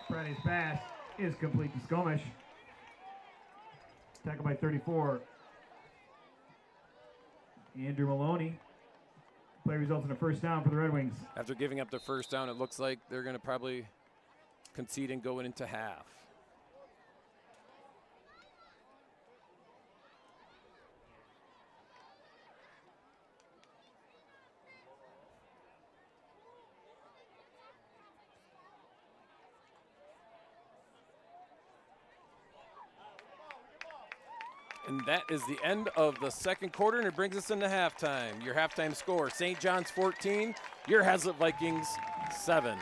Friday's pass is complete to Skomish. Tackled by 34. Andrew Maloney. Play results in a first down for the Red Wings. After giving up the first down, it looks like they're going to probably concede and go into half. And that is the end of the second quarter, and it brings us into halftime. Your halftime score, St. John's 14, your Haslett Vikings 7.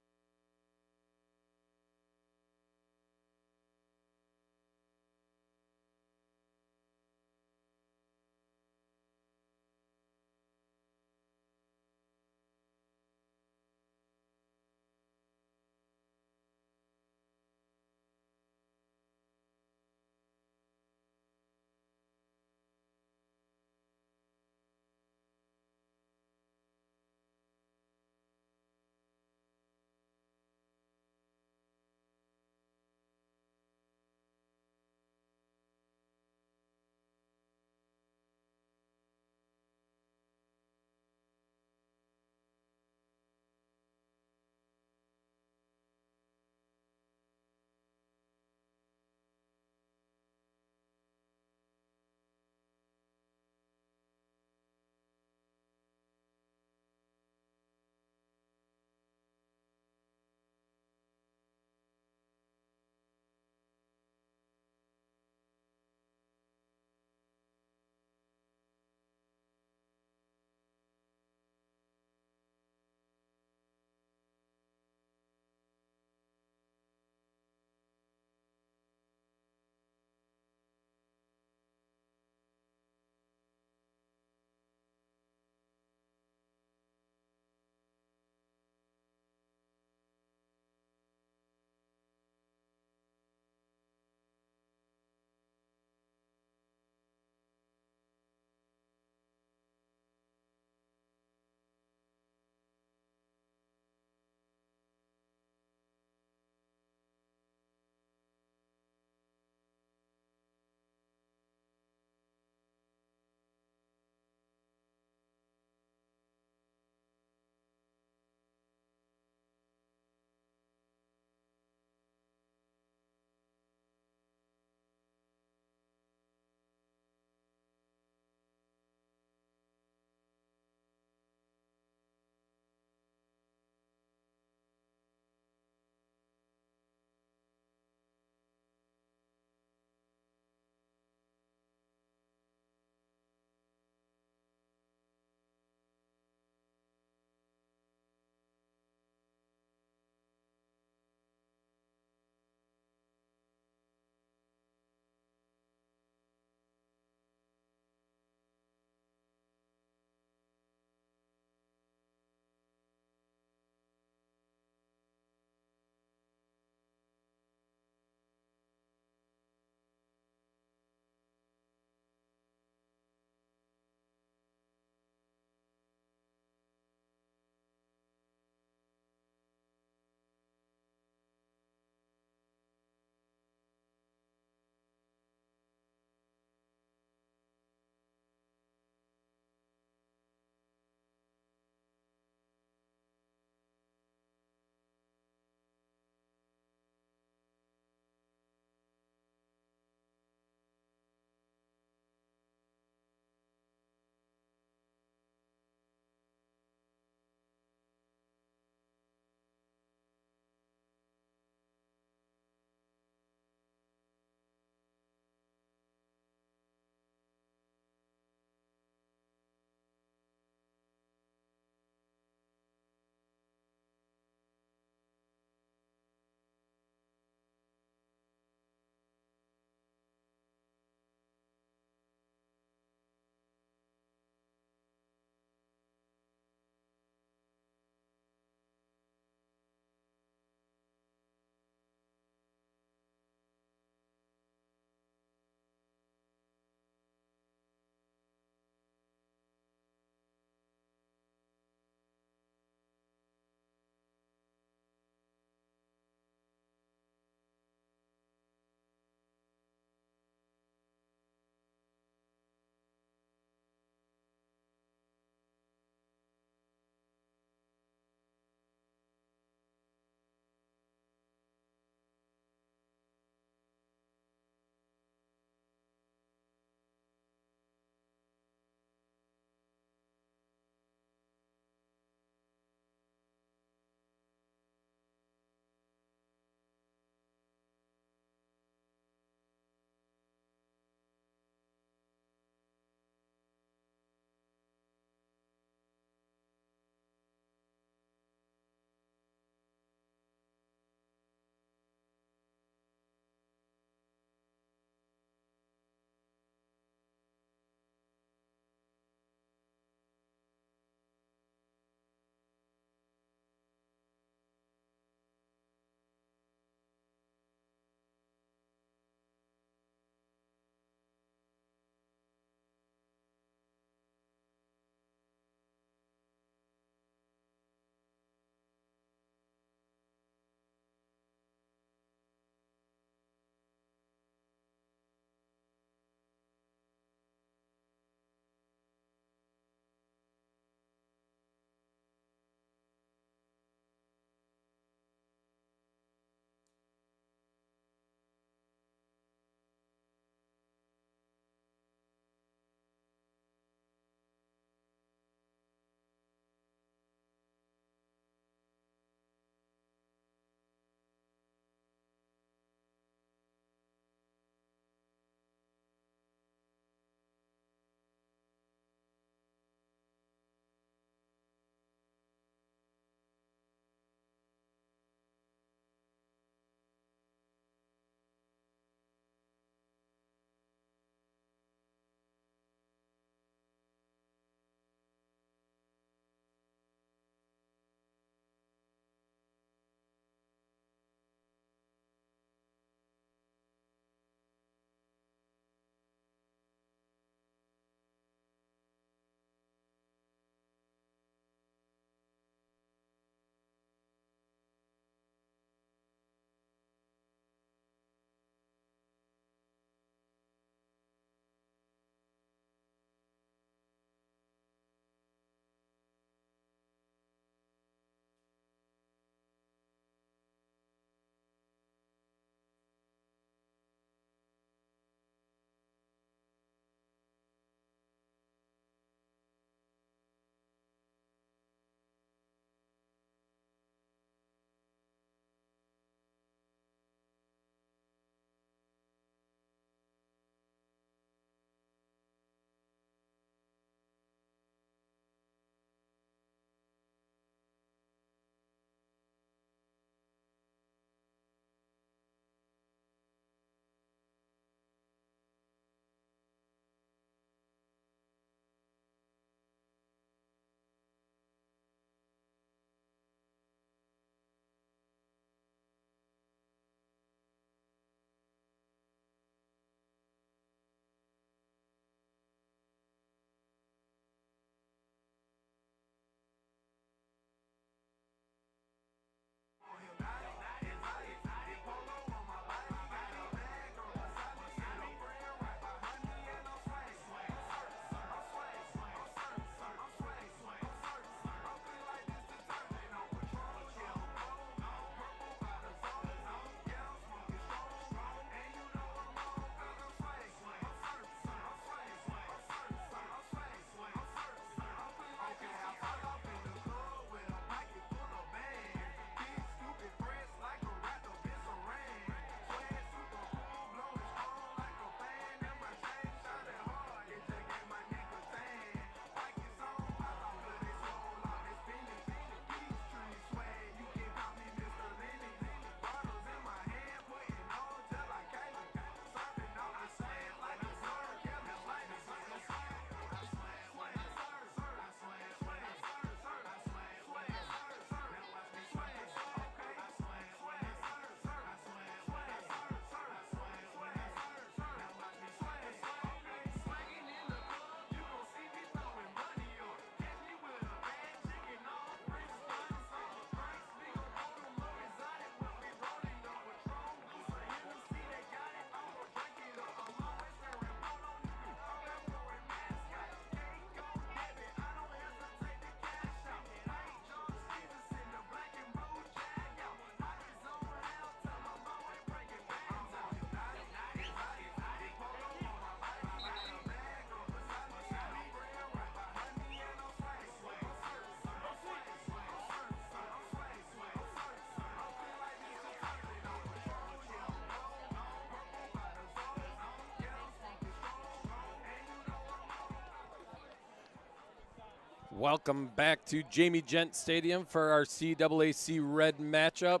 Welcome back to Jamie Gent Stadium for our CAAC Red matchup.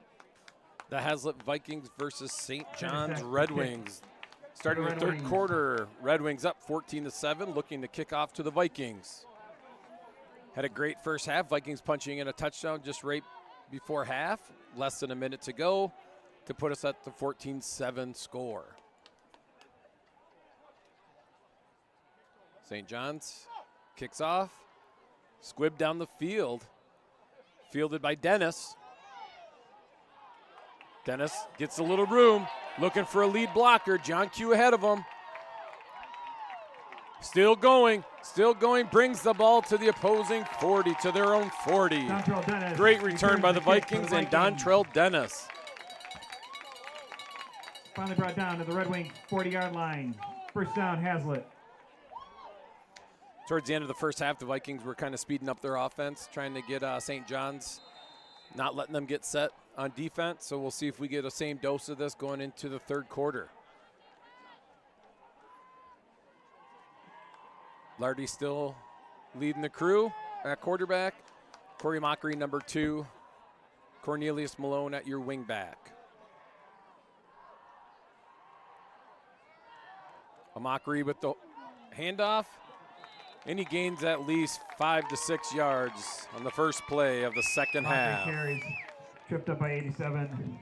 The Haslett Vikings versus St. John's Red Wings. Starting the third quarter, Red Wings up 14-7, looking to kick off to the Vikings. Had a great first half. Vikings punching in a touchdown just right before half. Less than a minute to go to put us at the 14-7 score. St. John's kicks off. Squibb down the field. Fielded by Dennis. Dennis gets a little room. Looking for a lead blocker. John Q ahead of him. Still going. Brings the ball to the opposing 40, to their own 40. Great return by the Vikings and Dontrell Dennis. Finally brought down to the Red Wing 40-yard line. First down, Haslett. Towards the end of the first half, the Vikings were kind of speeding up their offense, trying to get St. John's, not letting them get set on defense. So we'll see if we get the same dose of this going into the third quarter. Lardy still leading the crew at quarterback. Corey Mockery, number 2. Cornelius Malone at your wing back. A Mockery with the handoff. And he gains at least 5 to 6 yards on the first play of the second half. Carries, tripped up by 87.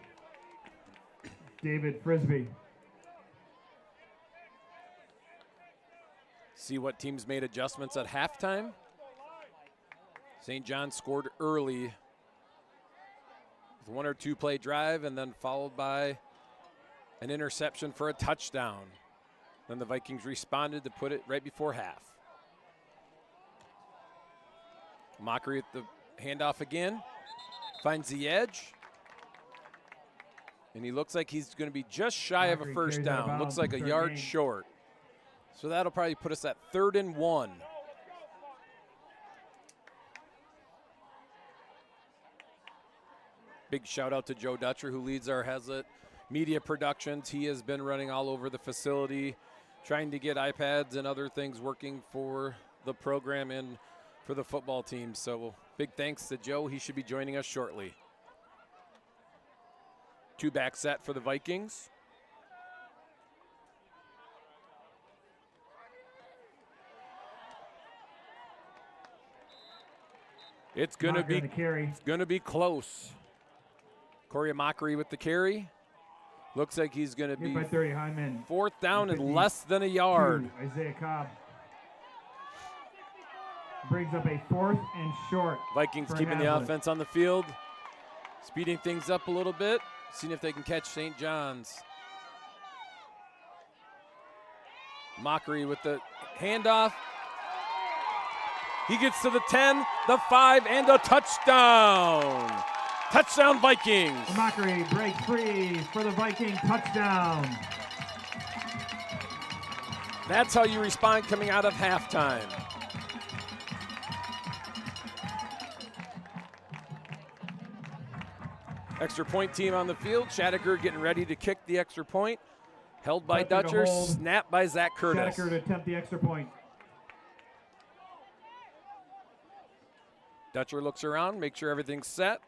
David Frisbee. See what teams made adjustments at halftime. St. John scored early with 1 or 2 play drive and then followed by an interception for a touchdown. Then the Vikings responded to put it right before half. Mockery at the handoff again. Finds the edge. And he looks like he's going to be just shy of a first down. Looks like a yard short. So that'll probably put us at 3rd and 1. Big shout out to Joe Dutcher, who leads our Haslett Media Productions. He has been running all over the facility, trying to get iPads and other things working for the program and for the football team. So big thanks to Joe. He should be joining us shortly. 2-back set for the Vikings. It's going to be close. Corey Mockery with the carry. Looks like he's going to be 4th down and less than a yard. Isaiah Cobb brings up a 4th and short. Vikings keeping the offense on the field, speeding things up a little bit, seeing if they can catch St. John's. Mockery with the handoff. He gets to the 10, the 5, and a touchdown. Touchdown Vikings. Mockery breaks free for the Viking touchdown. That's how you respond coming out of halftime. Extra point team on the field. Shaddicker getting ready to kick the extra point. Held by Dutcher, snapped by Zach Curtis. Shaddicker to attempt the extra point. Dutcher looks around, make sure everything's set.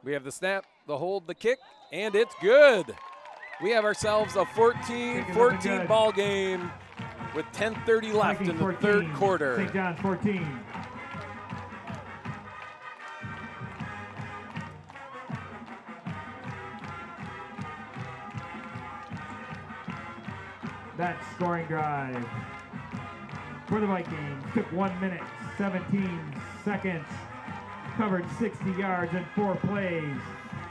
We have the snap, the hold, the kick, and it's good. We have ourselves a 14-14 ball game with 10:30 left in the third quarter. St. John's 14. That scoring drive for the Vikings took 1 minute, 17 seconds, covered 60 yards in 4 plays,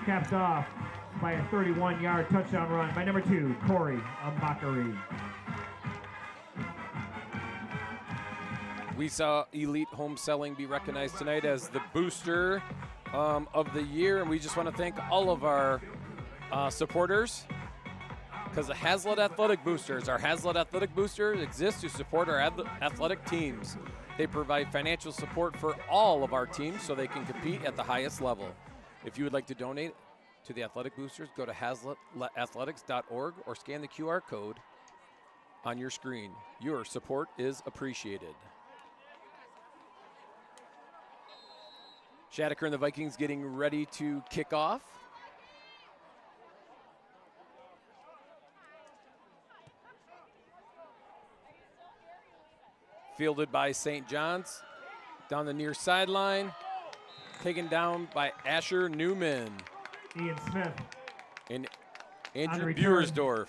capped off by a 31-yard touchdown run by number 2, Corey Mockery. We saw Elite Home Selling be recognized tonight as the booster of the year, and we just want to thank all of our supporters. Because the Haslett Athletic Boosters, our Haslett Athletic Boosters exist to support our athletic teams. They provide financial support for all of our teams so they can compete at the highest level. If you would like to donate to the Athletic Boosters, go to haslettathletics.org or scan the QR code on your screen. Your support is appreciated. Shattucker and the Vikings getting ready to kick off. Fielded by St. John's. Down the near sideline. Taken down by Asher Newman. Ian Smith. And Andrew return. Buersdorf.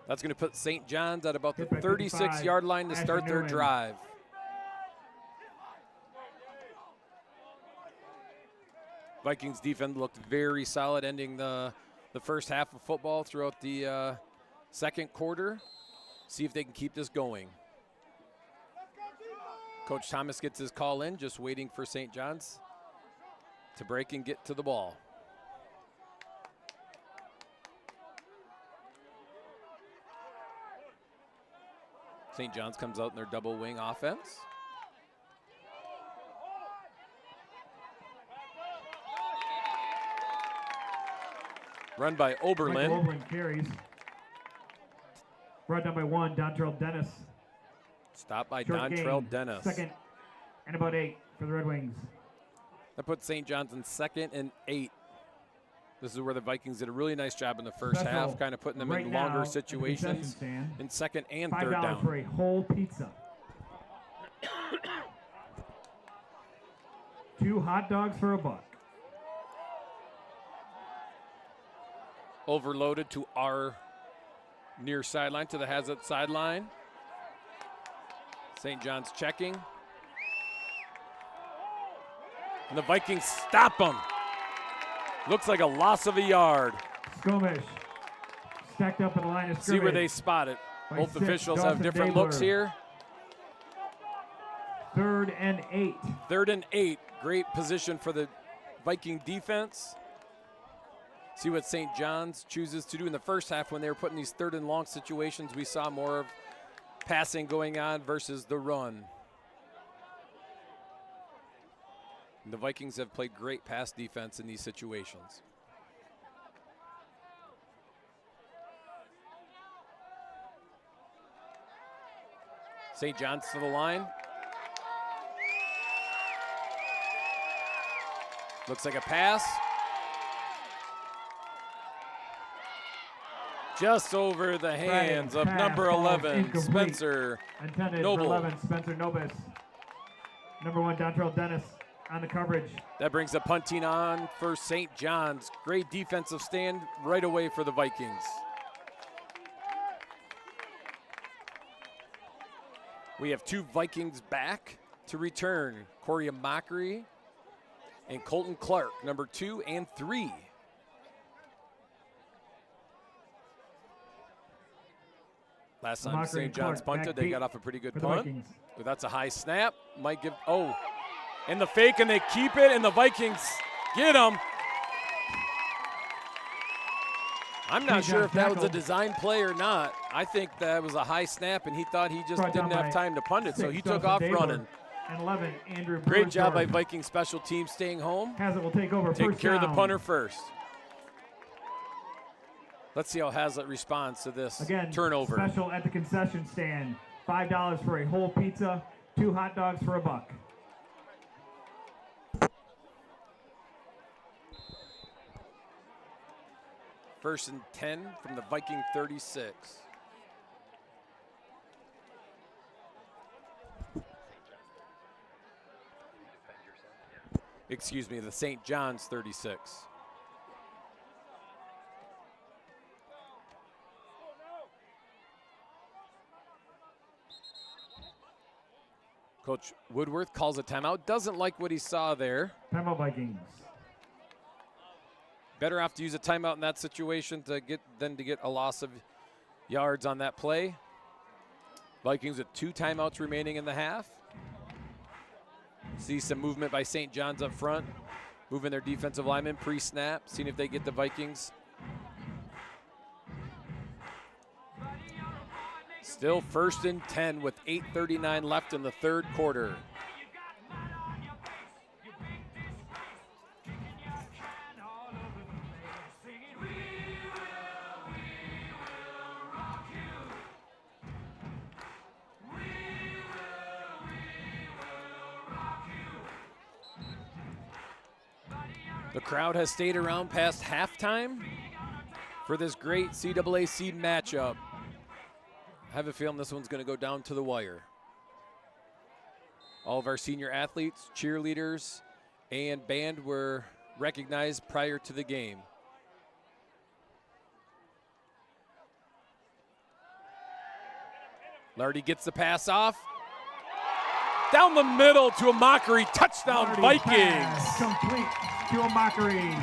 That's going to put St. John's at about the 36-yard line to start their drive. Vikings defense looked very solid, ending the first half of football throughout the second quarter. See if they can keep this going. Coach Thomas gets his call in, just waiting for St. John's to break and get to the ball. St. John's comes out in their double wing offense. Run by Oberlin. Oberlin carries. Brought down by 1, Dontrell Dennis. Stopped by Short Dontrell gain. Dennis. Second and about 8 for the Red Wings. That puts St. John's in 2nd and 8. This is where the Vikings did a really nice job in the first half, kind of putting them in longer situations in second and third down. $5 for a whole pizza. 2 hot dogs for $1. Overloaded to our near sideline, to the Haslett sideline. St. John's checking. And the Vikings stop them. Looks like a loss of a yard. Skomish stacked up in the line of scrimmage. See where they spot it. Both 6, officials Dawson have different looks here. 3rd and 8. 3rd and 8. Great position for the Viking defense. See what St. John's chooses to do in the first half when they were putting these 3rd and long situations. We saw more of passing going on versus the run. And the Vikings have played great pass defense in these situations. St. John's to the line. Looks like a pass. Just over the hands of number 11, Spencer Intended Noble. For 11, Spencer Nobis. Number 1, Dontrell Dennis on the coverage. That brings the punting on for St. John's. Great defensive stand right away for the Vikings. We have 2 Vikings back to return. Corey Mockery and Colton Clark, number 2 and 3. Last time St. John's punted, they got off a pretty good punt. But that's a high snap. Might give, and the fake, and they keep it, and the Vikings get them. I'm not sure if that was a design play or not. I think that was a high snap, and he thought he just didn't have time to punt it, so he took off running. And 11, Andrew Great job by Viking special teams staying home. Haslett will take over. Taking care of the punter first. Let's see how Haslett responds to this turnover. Special at the concession stand. $5 for a whole pizza, 2 hot dogs for $1. First and 10 from the Viking 36. Excuse me, the St. John's 36. Coach Woodworth calls a timeout. Doesn't like what he saw there. Timeout Vikings. Better off to use a timeout in that situation than to get a loss of yards on that play. Vikings with 2 timeouts remaining in the half. See some movement by St. John's up front, moving their defensive linemen pre-snap, seeing if they get the Vikings. Still 1st and 10 with 8:39 left in the third quarter. The crowd has stayed around past halftime for this great CAAC matchup. I have a feeling this one's going to go down to the wire. All of our senior athletes, cheerleaders, and band were recognized prior to the game. Lardy gets the pass off. Down the middle to a Mockery. Touchdown, Lardy Vikings. pass complete to a Mockery.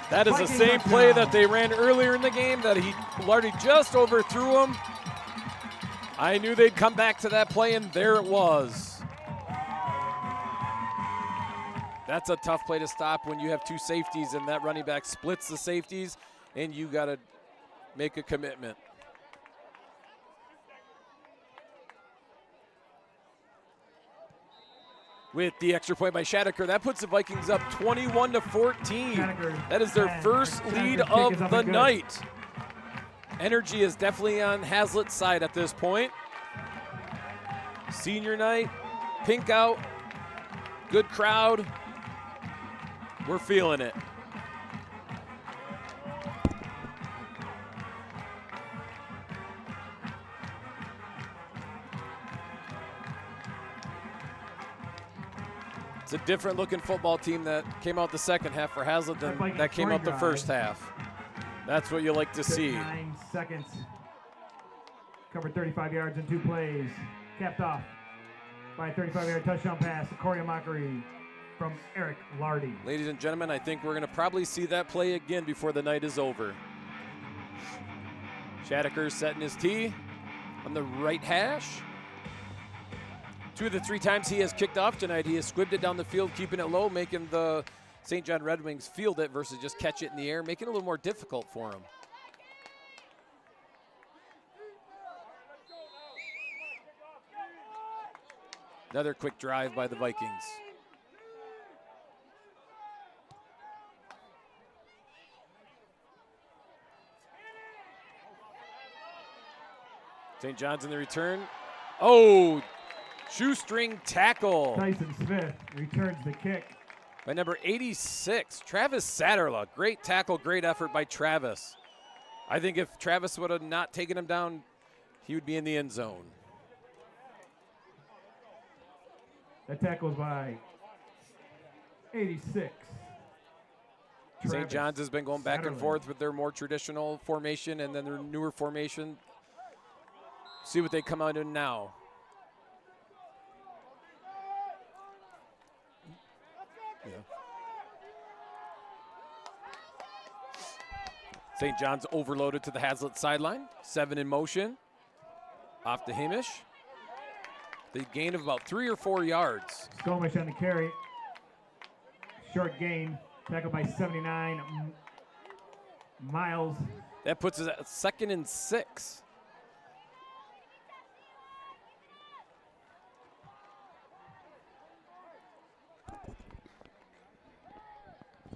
That is the Vikings same touchdown. play that they ran earlier in the game that Lardy just overthrew him. I knew they'd come back to that play, and there it was. That's a tough play to stop when you have two safeties and that running back splits the safeties, and you got to make a commitment. With the extra point by Shattucker, that puts the Vikings up 21-14. That is their first lead of the night. Energy is definitely on Haslett's side at this point. Senior night, pink out, good crowd. We're feeling it. It's a different looking football team that came out the second half for Haslett than that came out the first half. That's what you like to see. 9 seconds. Covered 35 yards in 2 plays. Capped off by a 35-yard touchdown pass to Corey Mockery from Eric Lardy. Ladies and gentlemen, I think we're going to probably see that play again before the night is over. Shattucker setting his tee on the right hash. 2 of the 3 times he has kicked off tonight, he has squibbed it down the field, keeping it low, making the St. John Red Wings field it versus just catch it in the air, making it a little more difficult for him. Another quick drive by the Vikings. St. John's in the return. Oh, shoestring tackle. Tyson Smith returns the kick. By number 86, Travis Satterla. Great tackle, great effort by Travis. I think if Travis would have not taken him down, he would be in the end zone. That tackles by 86. St. John's has been going back and forth with their more traditional formation and then their newer formation. See what they come out in now. Yeah. St. John's overloaded to the Haslett sideline. 7 in motion. Off to Hamish. The gain of about 3 or 4 yards. Skomish on the carry. Short gain. Tackled by 79. Miles. That puts us at 2nd and 6.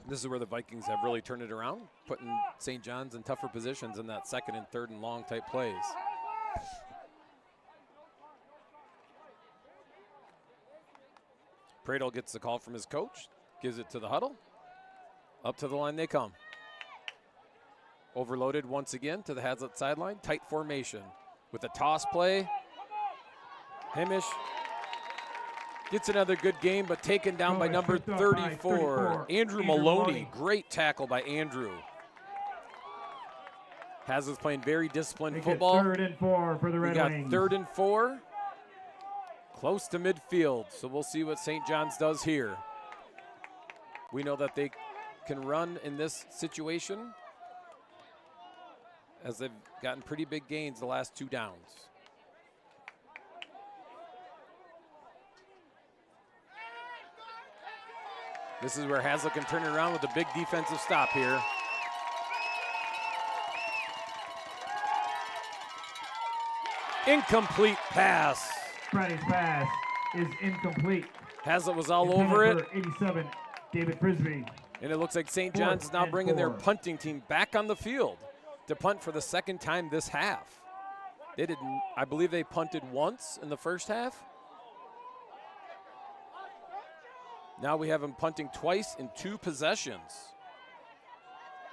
This is where the Vikings have really turned it around, putting St. John's in tougher positions in that 2nd and 3rd and long type plays. Pradle gets the call from his coach, gives it to the huddle. Up to the line they come. Overloaded once again to the Haslett sideline. Tight formation with a toss play. Hamish gets another good game, but taken down by number 34. Andrew Maloney. Great tackle by Andrew. Haslett's playing very disciplined football. 3rd and 4 for the Red Wings. 3rd and 4. Close to midfield, so we'll see what St. John's does here. We know that they can run in this situation as they've gotten pretty big gains the last 2 downs. This is where Haslett can turn it around with a big defensive stop here. Incomplete pass. Friday's pass is incomplete. Haslett was all over it. 87, David Frisbee. And it looks like St. John's is now bringing their punting team back on the field to punt for the 2nd time this half. They didn't, I believe they punted once in the first half. Now we have him punting twice in 2 possessions.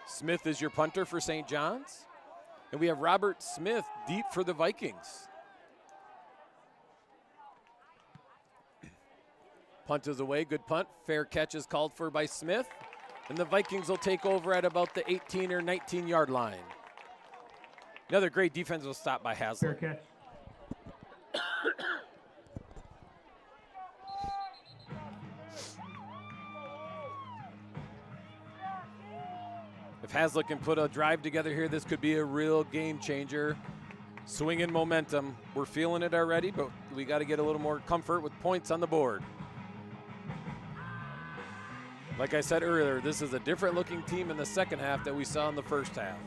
Smith is your punter for St. John's. And we have Robert Smith deep for the Vikings. Punt is away, good punt. Fair catch is called for by Smith. And the Vikings will take over at about the 18 or 19-yard line. Another great defensive stop by Haslett. Fair catch. If Haslett can put a drive together here, this could be a real game changer. Swinging momentum. We're feeling it already, but we got to get a little more comfort with points on the board. Like I said earlier, this is a different looking team in the second half that we saw in the first half.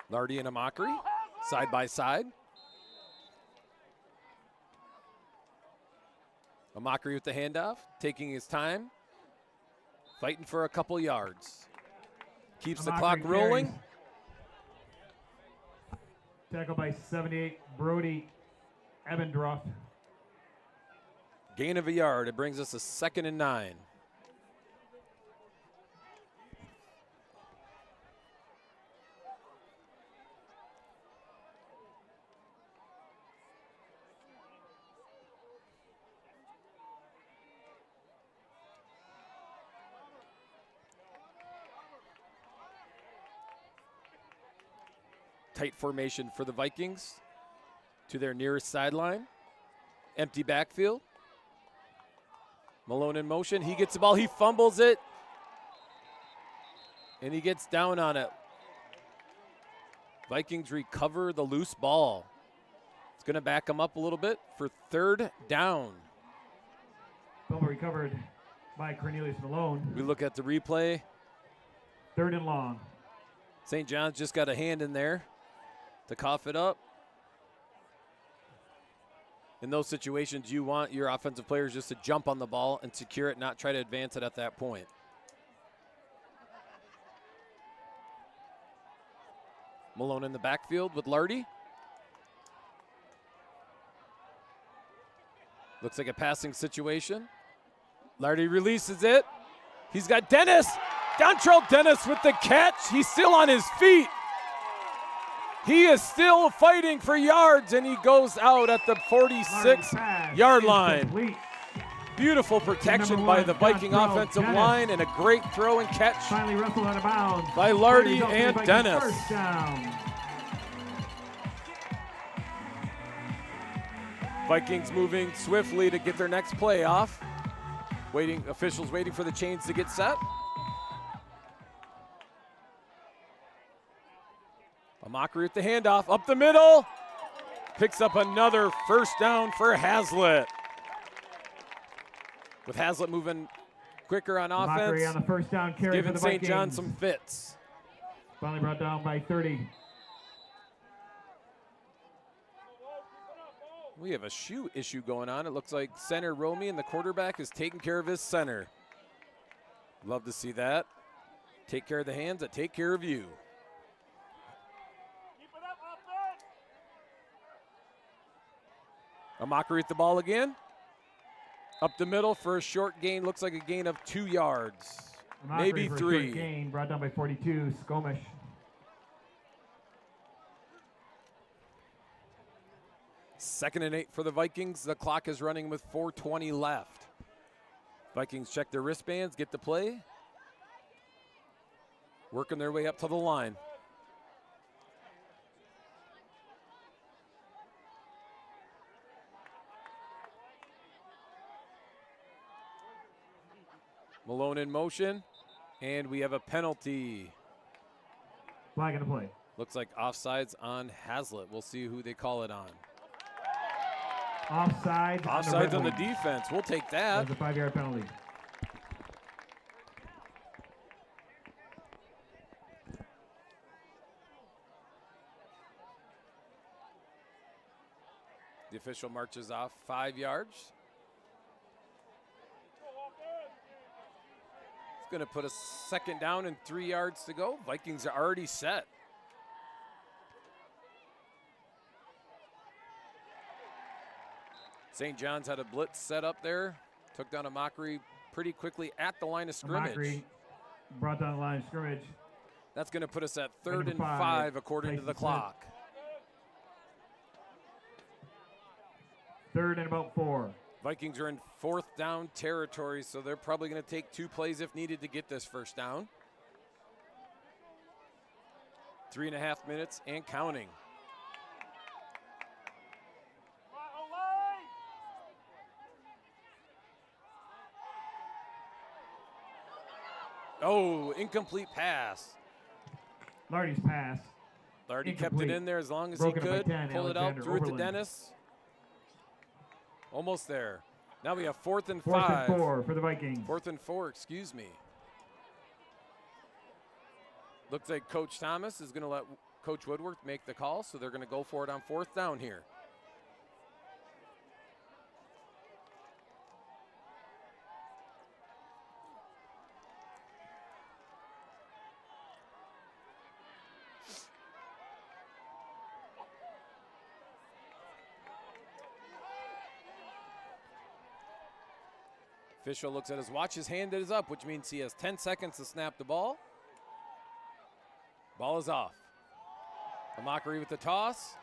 Lardy and Amakri, side by side. Amakri with the handoff, taking his time, fighting for a couple yards. Keeps the clock rolling. Carries. Tackled by 78, Brody Ebendroth. Gain of a yard. It brings us a 2nd and 9. Tight formation for the Vikings to their nearest sideline. Empty backfield. Malone in motion. He gets the ball. He fumbles it. And he gets down on it. Vikings recover the loose ball. It's going to back them up a little bit for 3rd down. Fumble recovered by Cornelius Malone. We look at the replay. 3rd and long. St. John's just got a hand in there to cough it up. In those situations, you want your offensive players just to jump on the ball and secure it, not try to advance it at that point. Malone in the backfield with Lardy. Looks like a passing situation. Lardy releases it. He's got Dennis. Dontrell Dennis with the catch. He's still on his feet. He is still fighting for yards, and he goes out at the 46-yard line. Complete. Beautiful protection by the Viking offensive line, and a great throw and catch Finally wrestled out of bounds by Lardy and Dennis. 1st down. Vikings moving swiftly to get their next play off. Officials waiting for the chains to get set. Amakri with the handoff, up the middle. Picks up another 1st down for Haslett. With Haslett moving quicker on offense, Amakri on the 1st down carry giving for the St. Vikings. John some fits. Finally brought down by 30. We have a shoe issue going on. It looks like center Romy and the quarterback is taking care of his center. Love to see that. Take care of the hands that take care of you. Amakri with the ball again. Up the middle for a short gain. Looks like a gain of 2 yards. Amakri Maybe for a 3. short gain, brought down by 42, Skomish. Second and 8 for the Vikings. The clock is running with 4:20 left. Vikings check their wristbands, get the play. Working their way up to the line. Malone in motion, and we have a penalty. Flag in the play. Looks like offsides on Haslett. We'll see who they call it on. Offsides Offsides on the Red Wings. defense. We'll take that. That's a 5-yard penalty. The official marches off 5 yards. It's going to put a 2nd down and 3 yards to go. Vikings are already set. St. John's had a blitz set up there. Took down a Mockery pretty quickly at the line of scrimmage. Mockery brought down the line of scrimmage. That's going to put us at 3rd and 5 according to the clock. 3rd and about 4. Vikings are in 4th down territory, so they're probably going to take 2 plays if needed to get this first down. 3.5 minutes and counting. Oh, incomplete pass. Lardy's pass. Lardy kept it in there as long as he could. Pull it out, threw it to Dennis. Almost there. Now we have 4th and 5. 4th and 4 for the Vikings. 4th and 4, excuse me. Looks like Coach Thomas is going to let Coach Woodworth make the call, so they're going to go for it on 4th down here. Official looks at his watch. His hand is up, which means he has 10 seconds to snap the ball. Ball is off. A Mockery with the toss.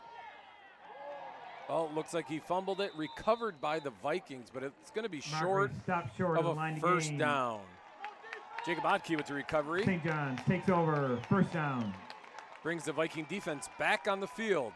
Oh, looks like he fumbled it. Recovered by the Vikings, but it's going to be short of a first down. Jacob Otke with the recovery. St. John's takes over, first down. Brings the Viking defense back on the field.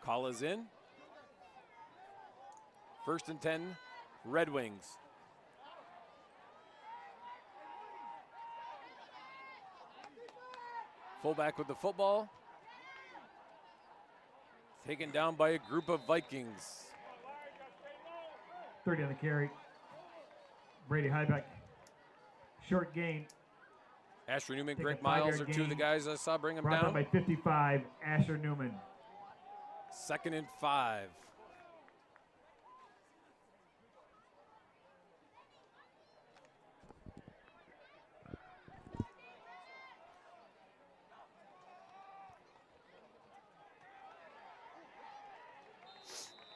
Call is in. 1st and 10, Red Wings. Fullback with the football. Taken down by a group of Vikings. 30 on the carry. Brady Heibeck. Short gain. Asher Newman, Greg Miles are 2 of the guys I saw bring him down. Brought down by 55, Asher Newman. 2nd and 5.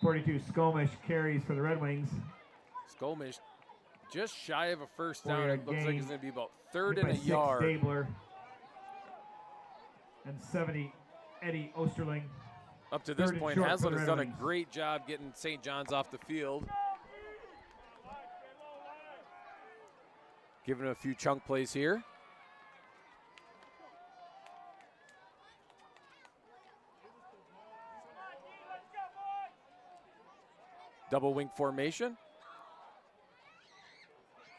.42 Skomish carries for the Red Wings. Skomish just shy of a first down. It looks like it's going to be about 3rd and a 6 yard. Stabler. And 70, Eddie Osterling. Up to this point, Haslett has done a great job getting St. John's off the field. Giving it a few chunk plays here. Double wing formation.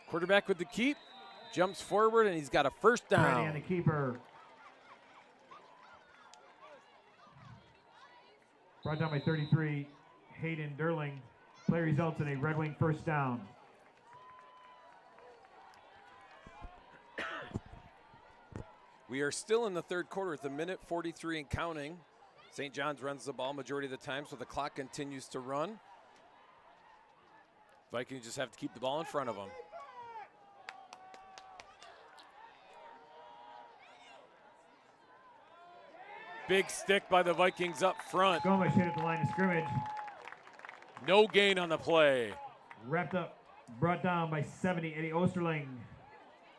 Quarterback with the keep. Jumps forward, and he's got a first down. Brady and the keeper. Brought down by 33, Hayden Derling. Play results in a Red Wing first down. We are still in the 3rd quarter at the minute 43 and counting. St. John's runs the ball majority of the time, so the clock continues to run. Vikings just have to keep the ball in front of them. Big stick by the Vikings up front. Skomish hit at the line of scrimmage. No gain on the play. Wrapped up, brought down by 70, Eddie Osterling.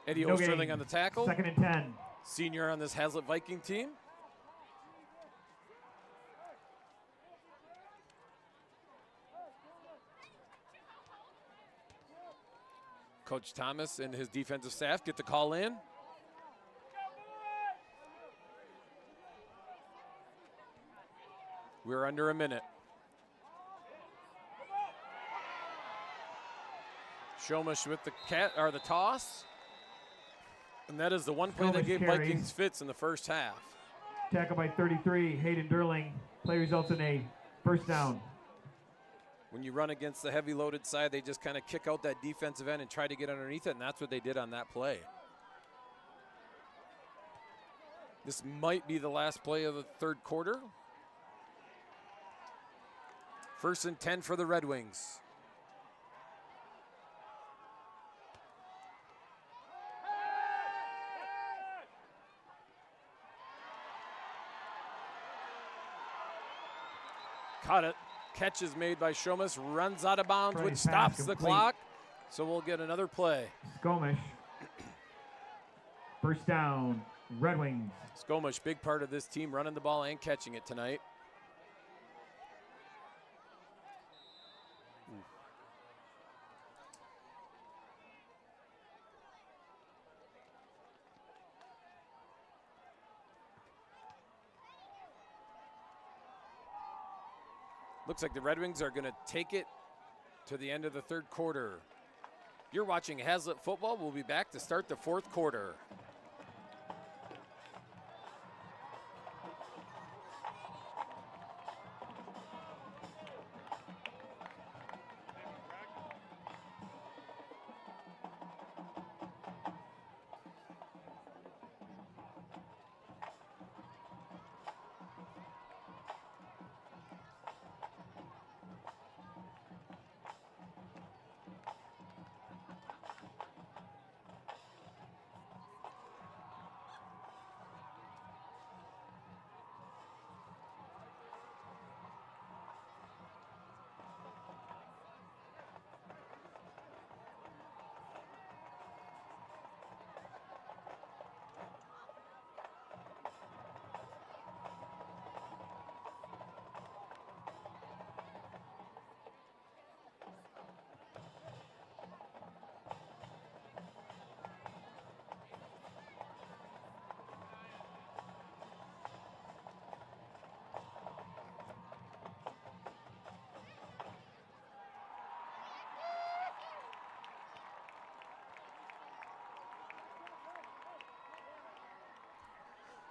Eddie Osterling on the tackle. 2nd and 10. Senior on this Haslett Viking team. Coach Thomas and his defensive staff get the call in. We're under a minute. Shomish with the the toss. And that is the one play that gave Vikings fits in the first half. Tackle by 33, Hayden Derling. Play results in a first down. When you run against the heavy loaded side, they just kind of kick out that defensive end and try to get underneath it, and that's what they did on that play. This might be the last play of the third quarter. 1st and 10 for the Red Wings. Caught it. Catch is made by Shomas. Runs out of bounds, which stops the clock. So we'll get another play. Skomish. First down, Red Wings. Skomish, big part of this team, running the ball and catching it tonight. Looks like the Red Wings are going to take it to the end of the third quarter. You're watching Haslett football. We'll be back to start the fourth quarter.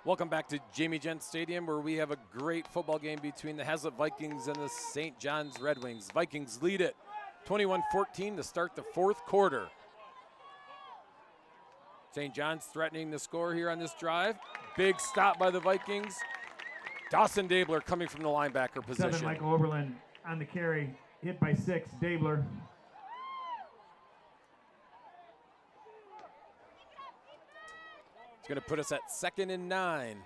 Welcome back to Jamie Gent Stadium, where we have a great football game between the Haslett Vikings and the St. John's Red Wings. Vikings lead it 21-14 to start the fourth quarter. St. John's threatening to score here on this drive. Big stop by the Vikings. Dawson Dabler coming from the linebacker position. 7, Michael Oberlin on the carry, hit by 6, Dabler. It's going to put us at 2nd and 9.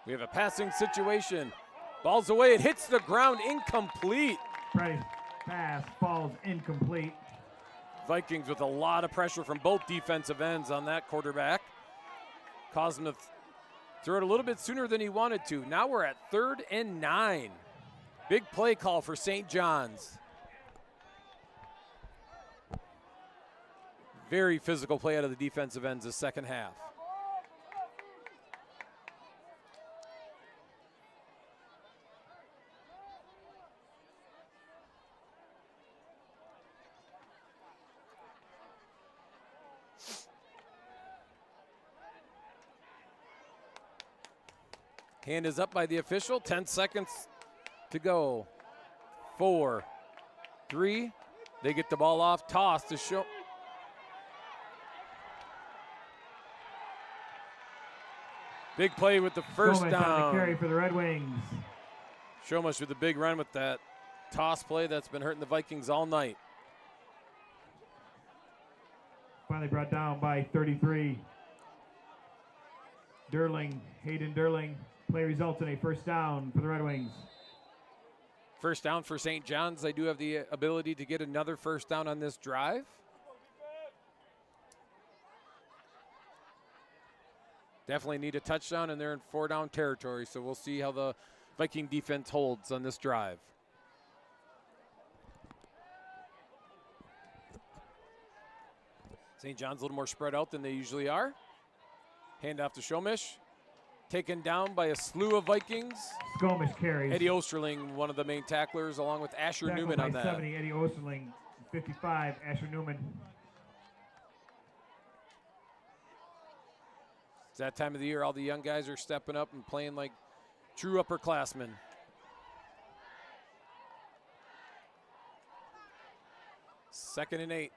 We have a passing situation. Ball's away, it hits the ground, incomplete. Price pass falls incomplete. Vikings with a lot of pressure from both defensive ends on that quarterback. Caused him to throw it a little bit sooner than he wanted to. Now we're at 3rd and 9. Big play call for St. John's. Very physical play out of the defensive ends the second half. Hand is up by the official. 10 seconds to go. 4, 3. They get the ball off. Toss to show. Big play with the first Shomas down. On the carry for the Red Wings. Shomas with a big run with that toss play that's been hurting the Vikings all night. Finally brought down by 33. Hayden Durling. Play results in a first down for the Red Wings. First down for St. John's. They do have the ability to get another first down on this drive. Definitely need a touchdown, and they're in 4-down territory, so we'll see how the Viking defense holds on this drive. St. John's a little more spread out than they usually are. Hand off to Shomish. taken down by a slew of Vikings. Skomish carries. Eddie Osterling, one of the main tacklers, along with Asher Tackled Newman by on that. 70, Eddie Osterling. 55, Asher Newman. It's that time of the year, all the young guys are stepping up and playing like true upperclassmen. Second and 8.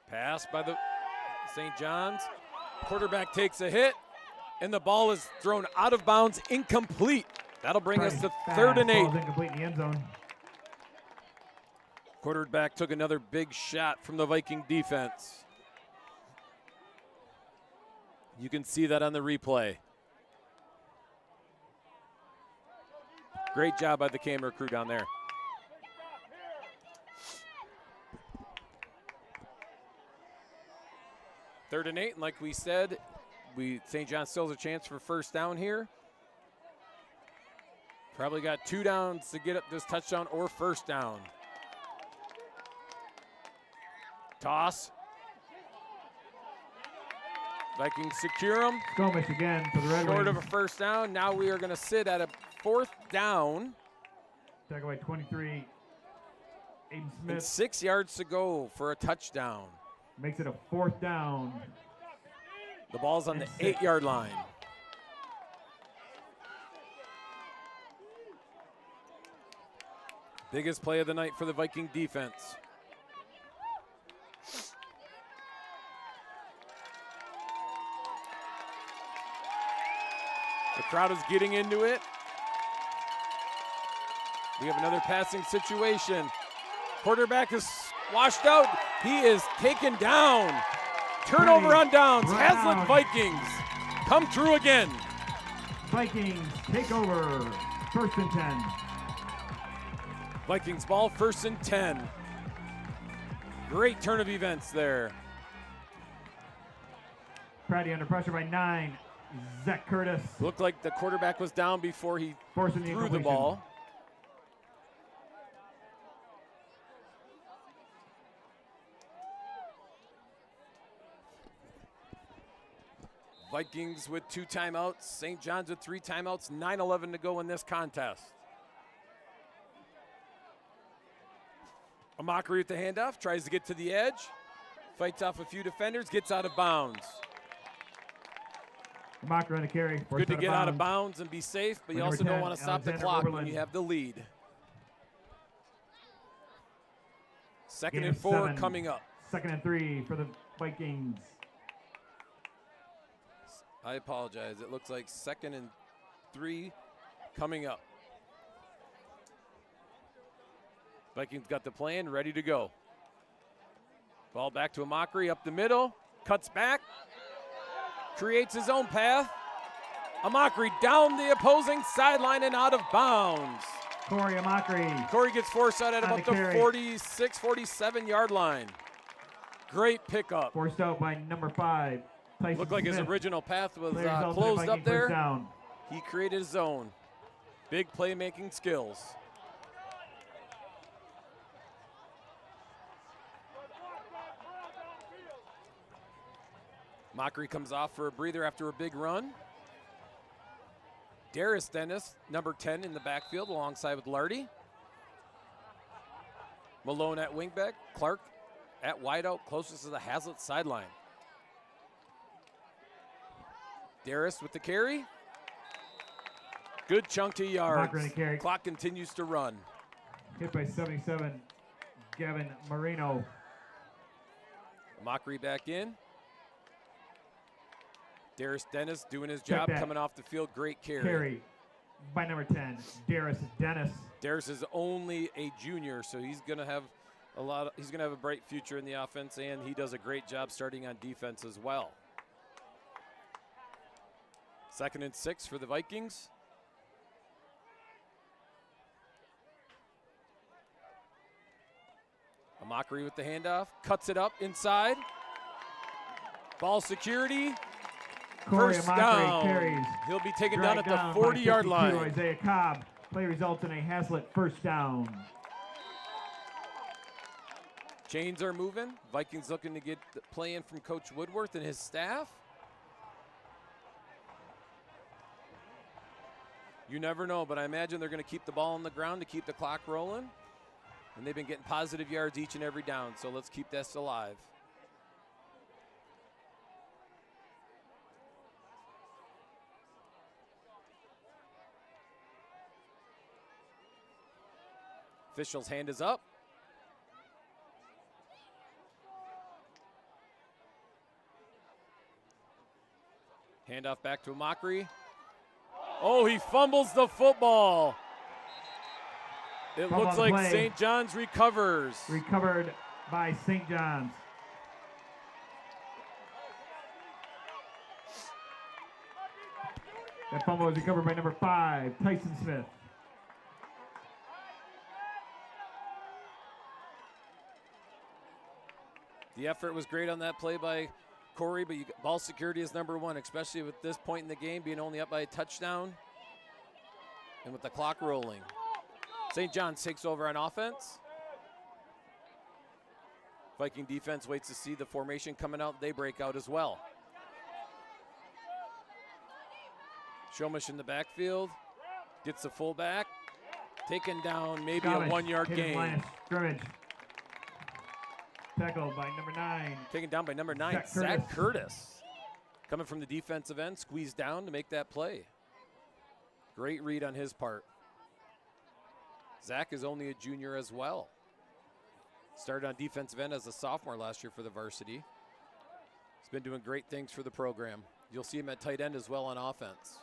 Pass by the St. John's. Quarterback takes a hit, and the ball is thrown out of bounds, incomplete. That'll bring us to third and 8. Ball's incomplete in the end zone. Quarterback took another big shot from the Viking defense. You can see that on the replay. Great job by the camera crew down there. Third and 8, and like we said, St. John still has a chance for first down here. Probably got 2 downs to get up this touchdown or first down. Toss. Vikings secure him. Skomish again for the Red Wings. Short of a first down. Now we are going to sit at a 4th down. Tackle by 23, Aiden And Smith. 6 yards to go for a touchdown. Makes it a 4th down. The ball's on the 8-yard line. Biggest play of the night for the Viking defense. The crowd is getting into it. We have another passing situation. Quarterback is washed out. He is taken down. Turnover on downs. Haslett Vikings come through again. Vikings take over. 1st and 10. Vikings ball, 1st and 10. Great turn of events there. Pratty under pressure by 9. Zach Curtis. Looked like the quarterback was down before he Forcing the threw the incompletion. ball. Vikings with 2 timeouts. St. John's with 3 timeouts. 9:11 to go in this contest. A Mockery with the handoff. Tries to get to the edge. Fights off a few defenders. Gets out of bounds. Mocker on the carry. Good to get out of bounds and be safe, but you also don't want to stop the clock when you have the lead. 2nd and 4 coming up. 2nd and 3 for the Vikings. I apologize. It looks like 2nd and 3 coming up. Vikings got the plan, ready to go. Ball back to a Mockery up the middle. Cuts back. Creates his own path. A Mockery down the opposing sideline and out of bounds. Corey Amakri. Corey gets forced out at On about the the carry. 46, 47-yard line. Great pickup. Forced out by number 5. Tyson Looked like his Smith. original path was Player resulted in closed Viking up there. first down. He created his own. Big playmaking skills. Mockery comes off for a breather after a big run. Darius Dennis, number 10 in the backfield alongside with Lardy. Malone at wingback. Clark at wideout closest to the Haslett sideline. Darius with the carry. Good chunk of yards. Mocker on the carry. Clock continues to run. Hit by 77, Gavin Marino. Mockery back in. Darius Dennis doing his Check job, that. coming off the field. Great carry. Carry by number 10, Darius Dennis. Darius is only a junior, so he's gonna have a bright future in the offense, and he does a great job starting on defense as well. 2nd and 6 for the Vikings. A Mockery with the handoff, cuts it up inside. Ball security. Corey First Amakri down. carries. He'll be taken down at Dragged the down by 40-yard 52, line. Isaiah Cobb. Play results in a Haslett first down. Chains are moving. Vikings looking to get the play in from Coach Woodworth and his staff. You never know, but I imagine they're going to keep the ball on the ground to keep the clock rolling. And they've been getting positive yards each and every down, so let's keep this alive. Official's hand is up. Handoff back to Mockery. Oh, he fumbles the football. It Fumble looks like play. St. John's recovers. Recovered by St. John's. That fumble was recovered by number 5, Tyson Smith. The effort was great on that play by Corey, but ball security is number one, especially with this point in the game being only up by a touchdown and with the clock rolling. St. John's takes over on offense. Viking defense waits to see the formation coming out. They break out as well. Shomish in the backfield, gets the fullback, taken down, maybe a 1 yard gain. Scrimmage. Tackled by number 9. Taken down by number 9, Zach Curtis. Coming from the defensive end, squeezed down to make that play. Great read on his part. Zach is only a junior as well. Started on defensive end as a sophomore last year for the Varsity. He's been doing great things for the program. You'll see him at tight end as well on offense.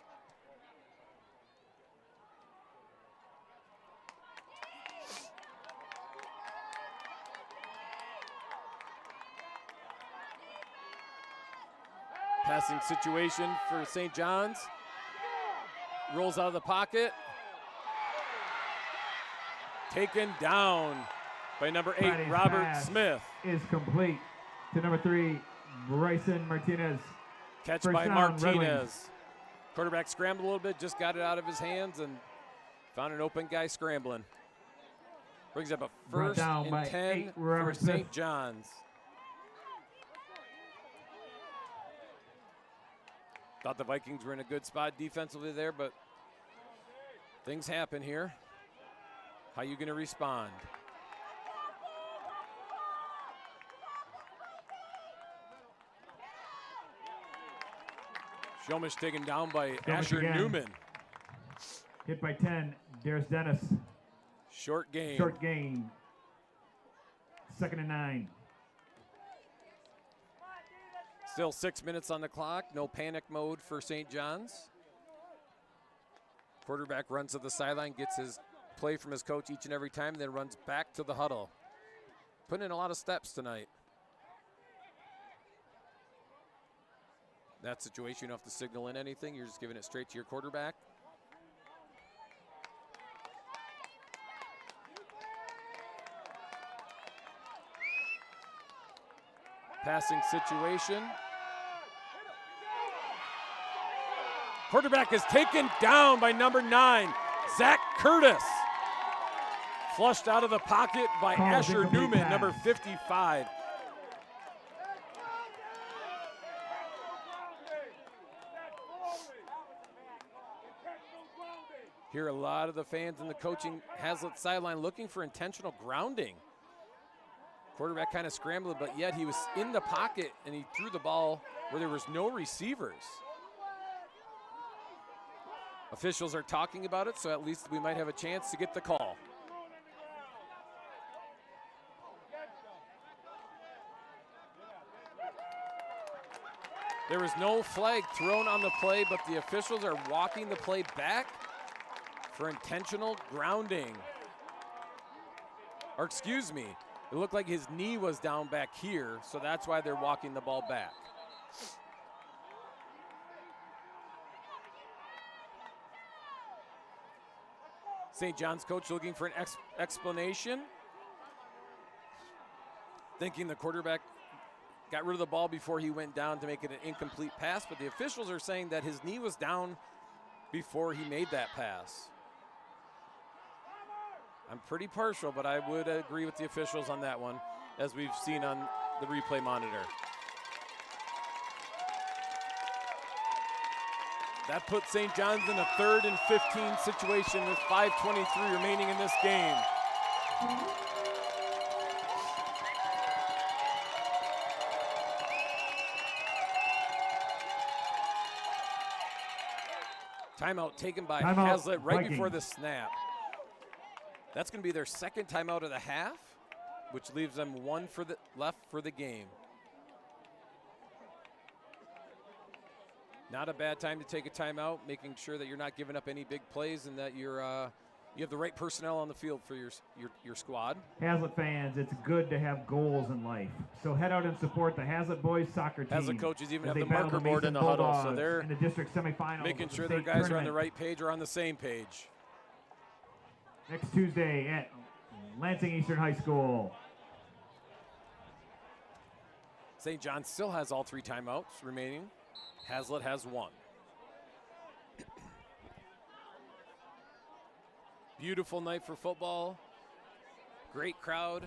Passing situation for St. John's. Rolls out of the pocket. Taken down by number 8, Robert Smith. Is complete to number 3, Bryson Martinez. Catch First by down, Martinez. Quarterback scrambled a little bit, just got it out of his hands and found an open guy scrambling. Brings up a first and 10 for St. John's. Thought the Vikings were in a good spot defensively there, but things happen here. How you going to respond? Shomish taken down by Asher Newman. Hit by 10, Darius Dennis. Short gain. Short gain. 2nd and 9. Still 6 minutes on the clock. No panic mode for St. John's. Quarterback runs to the sideline, gets his play from his coach each and every time, then runs back to the huddle. Putting in a lot of steps tonight. That situation, you don't have to signal in anything. You're just giving it straight to your quarterback. Passing situation. Quarterback is taken down by number 9, Zach Curtis. Flushed out of the pocket by Asher Newman, number 55. Hear a lot of the fans in the coaching Haslett sideline looking for intentional grounding. Quarterback kind of scrambled, but yet he was in the pocket and he threw the ball where there was no receivers. Officials are talking about it, so at least we might have a chance to get the call. There was no flag thrown on the play, but the officials are walking the play back for intentional grounding. Or excuse me, it looked like his knee was down back here, so that's why they're walking the ball back. St. John's coach looking for an explanation. Thinking the quarterback got rid of the ball before he went down to make it an incomplete pass, but the officials are saying that his knee was down before he made that pass. I'm pretty partial, but I would agree with the officials on that one, as we've seen on the replay monitor. That puts St. John's in a 3rd and 15 situation with 5:23 remaining in this game. Timeout taken by Haslett right Vikings. before the snap. That's going to be their 2nd timeout of the half, which leaves them 1 left for the game. Not a bad time to take a timeout, making sure that you're not giving up any big plays and that you have the right personnel on the field for your squad. Haslett fans, it's good to have goals in life. So head out and support the Haslett boys soccer team. Haslett coaches even as have the they battle marker board in Mason the huddle, so Bulldogs they're in the district semifinals making of the sure their state guys are on the tournament. right page or on the same page. Next Tuesday at Lansing Eastern High School. St. John still has all 3 timeouts remaining. Haslett has 1. Beautiful night for football. Great crowd.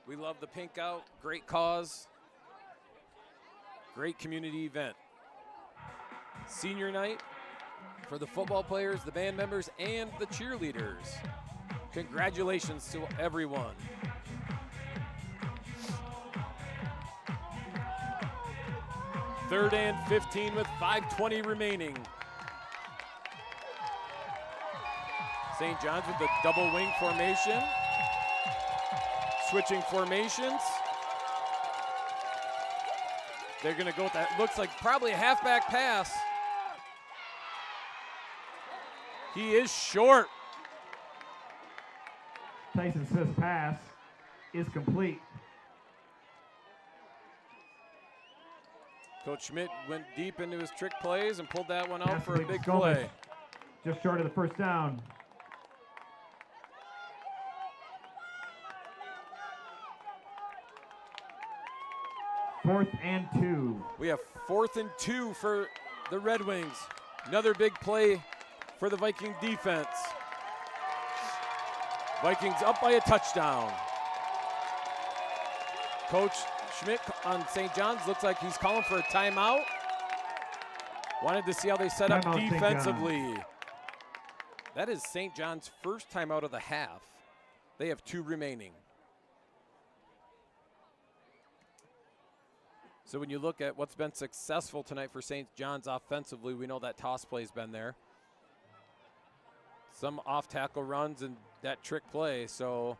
We love the pink out. Great cause. Great community event. Senior night for the football players, the band members, and the cheerleaders. Congratulations to everyone. Third and 15 with 5:20 remaining. St. John's with the double wing formation. Switching formations. They're going to go with that. Looks like probably a halfback pass. He is short. Tyson Smith's pass is complete. Coach Schmidt went deep into his trick plays and pulled that one out Pass for a to big Skomish. play. Just short of the first down. Fourth and 2. We have 4th and 2 for the Red Wings. Another big play for the Viking defense. Vikings up by a touchdown. Coach Schmidt on St. John's looks like he's calling for a timeout. Wanted to see how they set up Timeout, St. defensively. That is St. John's first timeout of the half. They have 2 remaining. So when you look at what's been successful tonight for St. John's offensively, we know that toss play's been there. Some off-tackle runs and that trick play, so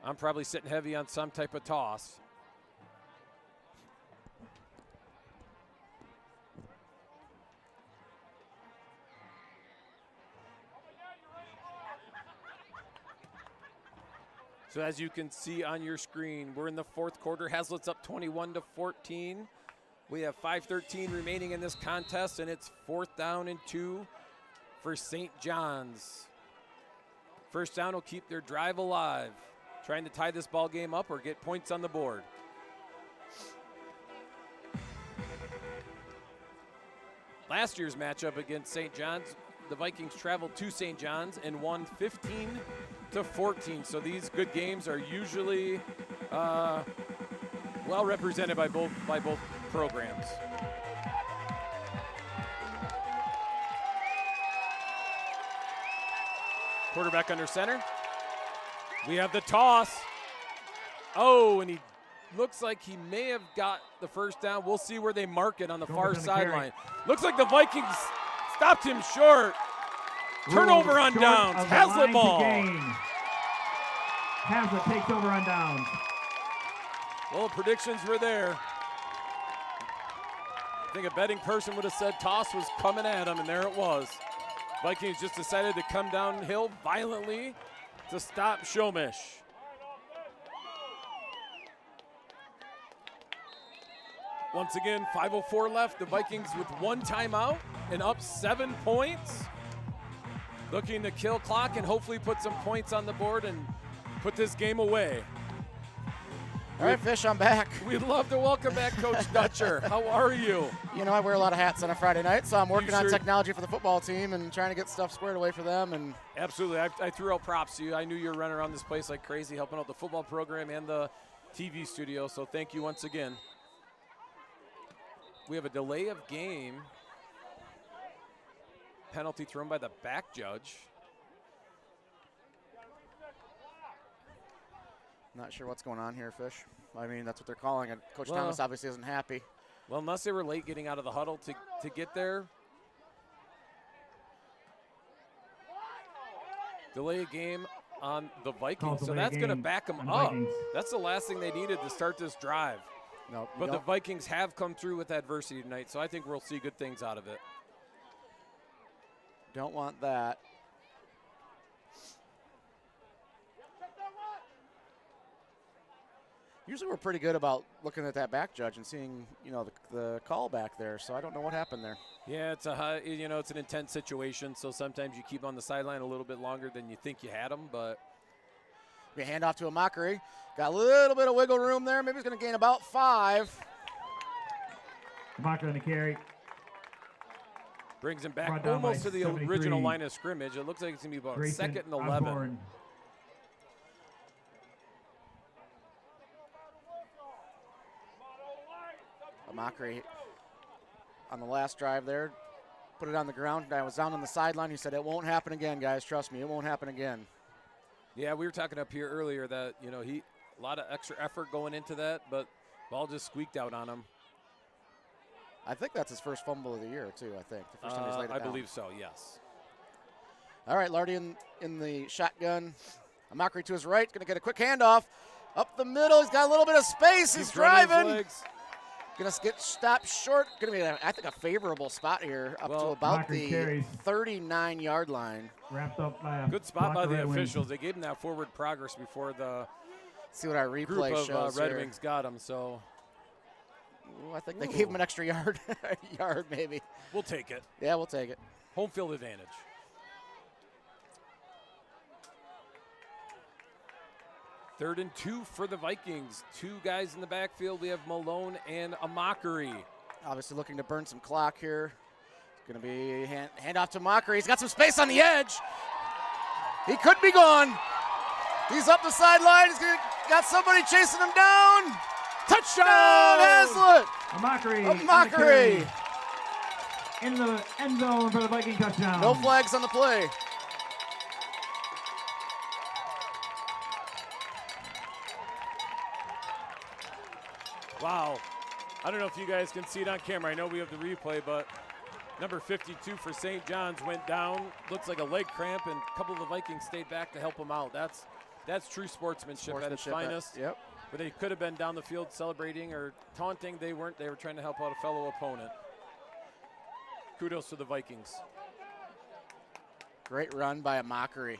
I'm probably sitting heavy on some type of toss. So as you can see on your screen, we're in the 4th quarter. Haslett's up 21-14. We have 5:13 remaining in this contest, and it's 4th down and 2 for St. John's. First down will keep their drive alive, trying to tie this ball game up or get points on the board. Last year's matchup against St. John's, the Vikings traveled to St. John's and won 15-14. So these good games are usually well represented by both programs. Quarterback under center. We have the toss. Oh, and he looks like he may have got the first down. We'll see where they mark it on the far sideline. Looks like the Vikings stopped him short. Turnover on downs. Haslett ball. Haslett takes over on downs. Well, the predictions were there. I think a betting person would have said toss was coming at him, and there it was. Vikings just decided to come downhill violently to stop Shomish. Once again, 5:04 left. The Vikings with 1 timeout and up 7 points. Looking to kill clock and hopefully put some points on the board and put this game away. All right, Fish, I'm back. We'd love to welcome back Coach Dutcher. How are you? You know, I wear a lot of hats on a Friday night, so I'm working on sure? technology for the football team and trying to get stuff squared away for them. And Absolutely. I threw out props to you. I knew you were running around this place like crazy, helping out the football program and the TV studio, so thank you once again. We have a delay of game. Penalty thrown by the back judge. not sure what's going on here, Fish. I mean, that's what they're calling it. Coach Thomas obviously isn't happy. Well, unless they were late getting out of the huddle to get there. Delay a game on the Vikings, so that's going to back them up. That's the last thing they needed to start this drive. No, but the Vikings have come through with adversity tonight, so I think we'll see good things out of it. Don't want that. Usually we're pretty good about looking at that back judge and seeing, you know, the call back there. So I don't know what happened there. Yeah, it's a it's an intense situation. So sometimes you keep on the sideline a little bit longer than you think you had them. But we hand off to a Mockery. Got a little bit of wiggle room there. Maybe he's going to gain about 5. Mockery on the carry. Brings him back almost to the original line of scrimmage. It looks like it's going to be about Grayson 2nd and 11. A Mockery on the last drive there, put it on the ground. I was down on the sideline. He said, "It won't happen again, guys. Trust me, it won't happen again." Yeah, we were talking up here earlier that, you know, a lot of extra effort going into that, but ball just squeaked out on him. I think that's his first fumble of the year, too, I think. The first time he's laid it down. I believe so, yes. All right, Lardy in the shotgun. A Mockery to his right, going to get a quick handoff. Up the middle, he's got a little bit of space. He's driving. Going to get stopped short. Going to be, I think, a favorable spot here up to about the 39-yard line. Wrapped up by good spot by the officials. They gave him that forward progress before the see what our replay group shows of Red Wings got him. So ooh, I think they gave him an extra yard, maybe. We'll take it. Yeah, we'll take it. Home field advantage. Third and 2 for the Vikings. 2 guys in the backfield. We have Malone and a Mockery. Obviously looking to burn some clock here. It's going to be hand off to Mockery. He's got some space on the edge. He could be gone. He's up the sideline. He's got somebody chasing him down. Touchdown, Haslett. A Mockery. A Mockery. In the end zone for the Viking touchdown. No flags on the play. Wow. I don't know if you guys can see it on camera. I know we have the replay, but number 52 for St. John's went down. Looks like a leg cramp, and a couple of the Vikings stayed back to help him out. That's true sportsmanship at its finest. Yep. But they could have been down the field celebrating or taunting. They weren't. They were trying to help out a fellow opponent. Kudos to the Vikings. Great run by a Mockery.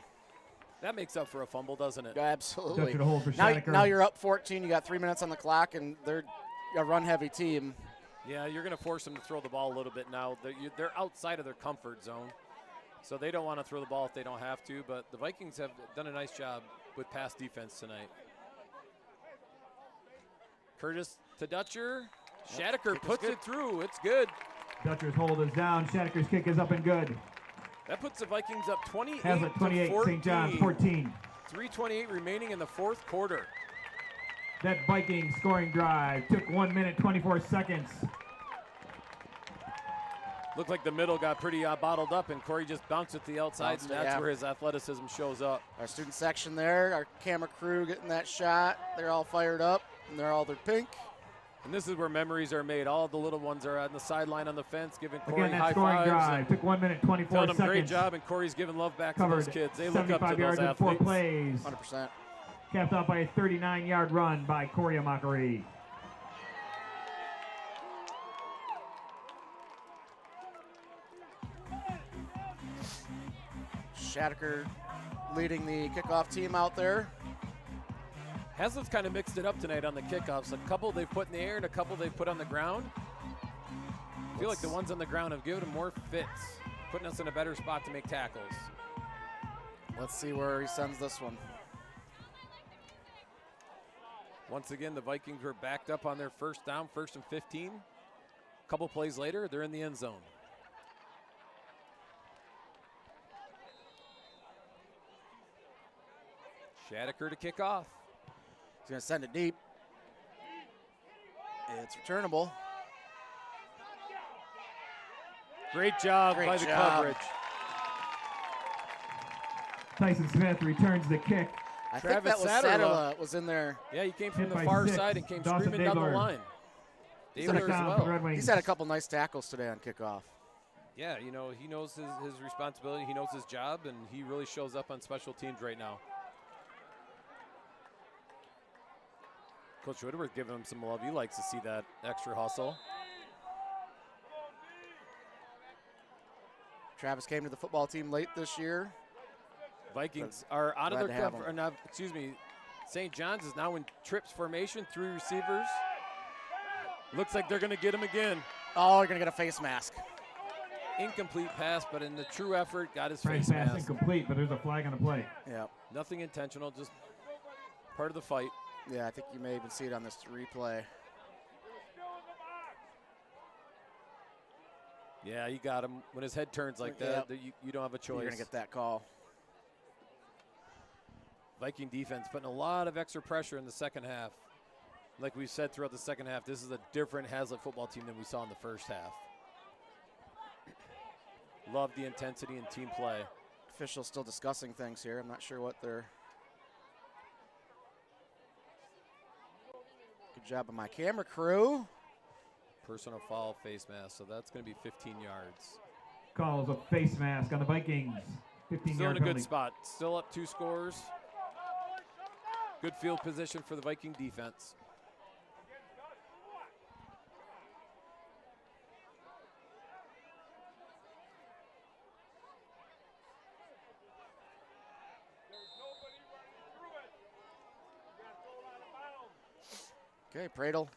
That makes up for a fumble, doesn't it? Absolutely. For now you're up 14. You got 3 minutes on the clock, and they're a run-heavy team. Yeah, you're going to force them to throw the ball a little bit now. They're outside of their comfort zone, so they don't want to throw the ball if they don't have to. But the Vikings have done a nice job with pass defense tonight. Curtis to Dutcher. Shattucker puts it through. It's good. Dutcher's hold is down. Shattucker's kick is up and good. That puts the Vikings up 28 Haslett 28, to 14. St. John's 14. 3:28 remaining in the 4th quarter. That Viking scoring drive took 1 minute, 24 seconds. Looked like the middle got pretty bottled up, and Corey just bounced it to the outside, and that's where his athleticism shows up. Our student section there, our camera crew getting that shot. They're all fired up, and they're all—they're pink. And this is where memories are made. All the little ones are on the sideline on the fence giving Corey Again, that high scoring fives. Drive took 1 minute, 24 seconds. Great job, and Corey's giving love back to those kids. They look up to 75 those yards in 4 athletes. plays. 100%. Capped off by a 39-yard run by Corey Mockery. Shattucker leading the kickoff team out there. Haslett's kind of mixed it up tonight on the kickoffs. A couple they've put in the air and a couple they've put on the ground. I feel like the ones on the ground have given him more fits, putting us in a better spot to make tackles. Let's see where he sends this one. Once again, the Vikings were backed up on their first down, 1st and 15. A couple plays later, they're in the end zone. Shadaker to kick off. He's going to send it deep. It's returnable. Great job by the coverage. Tyson Smith returns the kick. I think that was Satterla was in there. Yeah, he came from the far side and came screaming down the line. Dabler as well. He's had a couple nice tackles today on kickoff. Yeah, you know, he knows his responsibility. He knows his job, and he really shows up on special teams right now. Coach Woodward's giving him some love. He likes to see that extra hustle. Travis came to the football team late this year. Vikings are out of their cover. St. John's is now in trips formation, 3 receivers. Looks like they're going to get him again. Oh, you're going to get a face mask. Incomplete pass, but in the true effort, got his face pass mask. Incomplete, but there's a flag on the play. Yeah. Nothing intentional, just part of the fight. Yeah, I think you may even see it on this replay. Yeah, you got him. When his head turns like that, you don't have a choice. You're going to get that call. Viking defense putting a lot of extra pressure in the second half. Like we said throughout the second half, this is a different Haslett football team than we saw in the first half. Love the intensity and team play. Officials still discussing things here. I'm not sure what they're... Good job of my camera crew. Personal foul, face mask, so that's going to be 15 yards. Calls a face mask on the Vikings. 15-yard Still in a penalty. good spot. Still up 2 scores. Good field position for the Viking defense. Okay, Pradle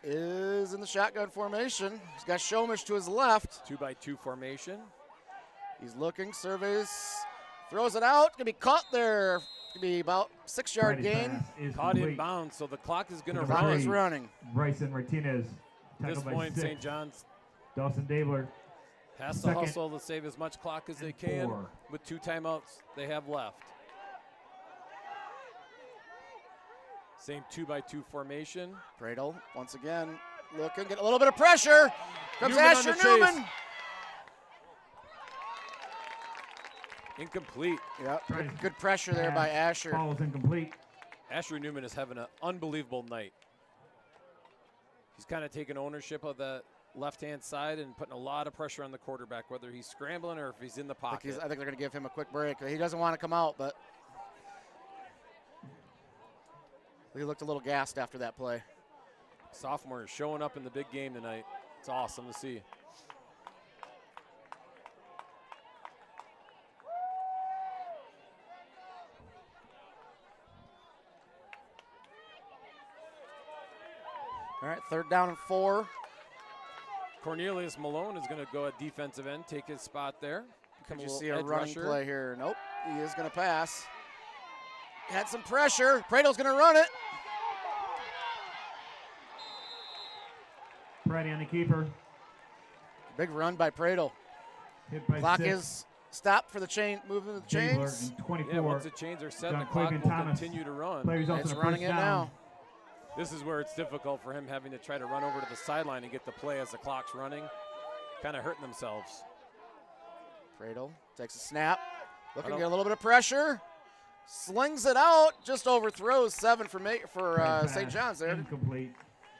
is in the shotgun formation. He's got Shomish to his left. 2-by-2 formation. He's looking, surveys, throws it out. Gonna be caught there. Gonna be about 6-yard gain. Caught in bounds, so the clock is gonna Clock run. is running. Bryson Martinez. At this point, St. John's Dawson Dabler has to hustle to save as much clock as they can 4. with 2 timeouts they have left. Same 2-by-2 formation. Pradle once again looking, get a little bit of pressure. Comes Newman Asher on the chase. Newman. Incomplete. Yep, good pressure there by Asher. Ball is incomplete. Asher Newman is having an unbelievable night. He's kind of taking ownership of the left-hand side and putting a lot of pressure on the quarterback, whether he's scrambling or if he's in the pocket. I think they're going to give him a quick break. He doesn't want to come out, but he looked a little gassed after that play. Sophomore is showing up in the big game tonight. It's awesome to see. All right, 3rd down and 4. Cornelius Malone is going to go at defensive end, take his spot there. Could you see a running play here? Nope, he is going to pass. Had some pressure. Pradle's going to run it. Brady on the keeper. Big run by Pradle. Hit by Clock 6. is stopped for the chain, moving the chains. And 24. Yeah, once the chains are set, the John clock Quigley will Thomas. continue to run. It's running it now. This is where it's difficult for him having to try to run over to the sideline and get the play as the clock's running. Kind of hurting themselves. Pradle takes a snap. Looking to get a little bit of pressure. Slings it out. Just overthrows 7 for St. John's there. Incomplete.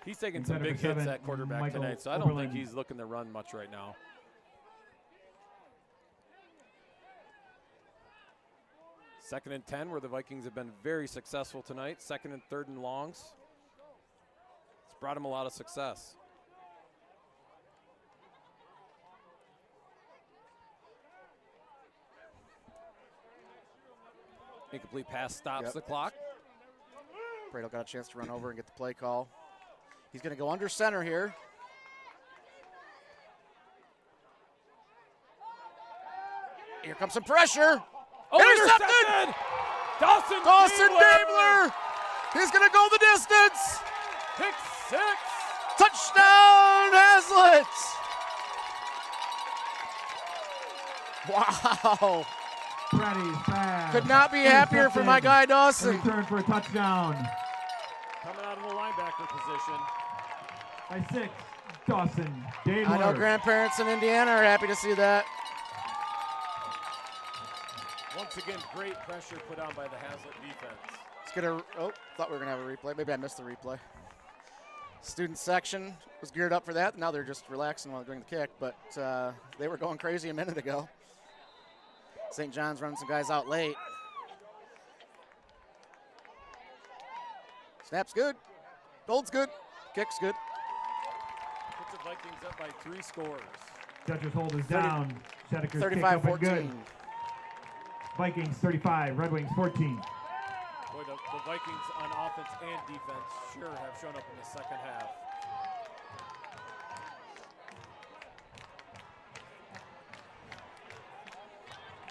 He's taking some big hits at quarterback tonight, so I don't think he's looking to run much right now. Second and 10, where the Vikings have been very successful tonight. 2nd and 3rd and longs. It's brought him a lot of success. Incomplete pass stops the clock. Pradle got a chance to run over and get the play call. He's going to go under center here. Here comes some pressure. Oh, intercepted! Dawson Dabler He's going to go the distance. Pick 6. Touchdown, Haslett. Wow. Brady's pass. Could not be happier for my guy Dawson. Return for a touchdown. Coming out of the linebacker position. By 6, Dawson Daimler. I know grandparents in Indiana are happy to see that. Once again, great pressure put on by the Haslett defense. Let's get a, oh, thought we were going to have a replay. Maybe I missed the replay. Student section was geared up for that. Now they're just relaxing while doing the kick, but they were going crazy a minute ago. St. John's running some guys out late. Snap's good. Gold's good. Kick's good. Puts the Vikings up by 3 scores. Dutcher's hold is down. Shedeker's 35-14. Vikings 35, Red Wings 14. Boy, the Vikings on offense and defense sure have shown up in the second half.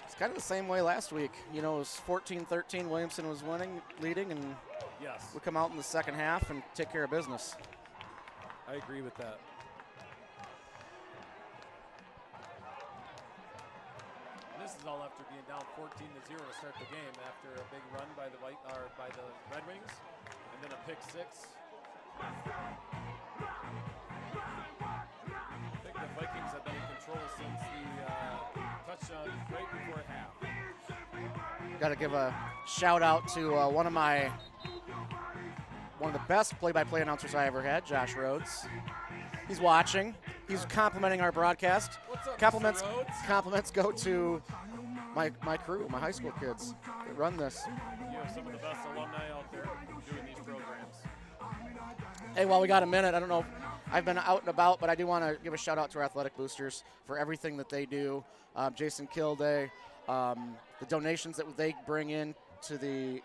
It's kind of the same way last week. You know, it was 14-13. Williamson was leading, and Yes, we come out in the second half and take care of business. I agree with that. This is all after being down 14-0 to start the game after a big run by the Red Wings, and then a pick 6. I think the Vikings have been in control since the touchdown right before half. Got to give a shout out to one of the best play-by-play announcers I ever had, Josh Rhodes. He's watching. He's complimenting our broadcast. What's up, Compliments, Mr. Rhodes? compliments go to my crew, my high school kids that run this. You have some of the best alumni out there doing these programs. Hey, while we got a minute, I don't know if I've been out and about, but I do want to give a shout out to our athletic boosters for everything that they do. Jason Kilday, the donations that they bring in to the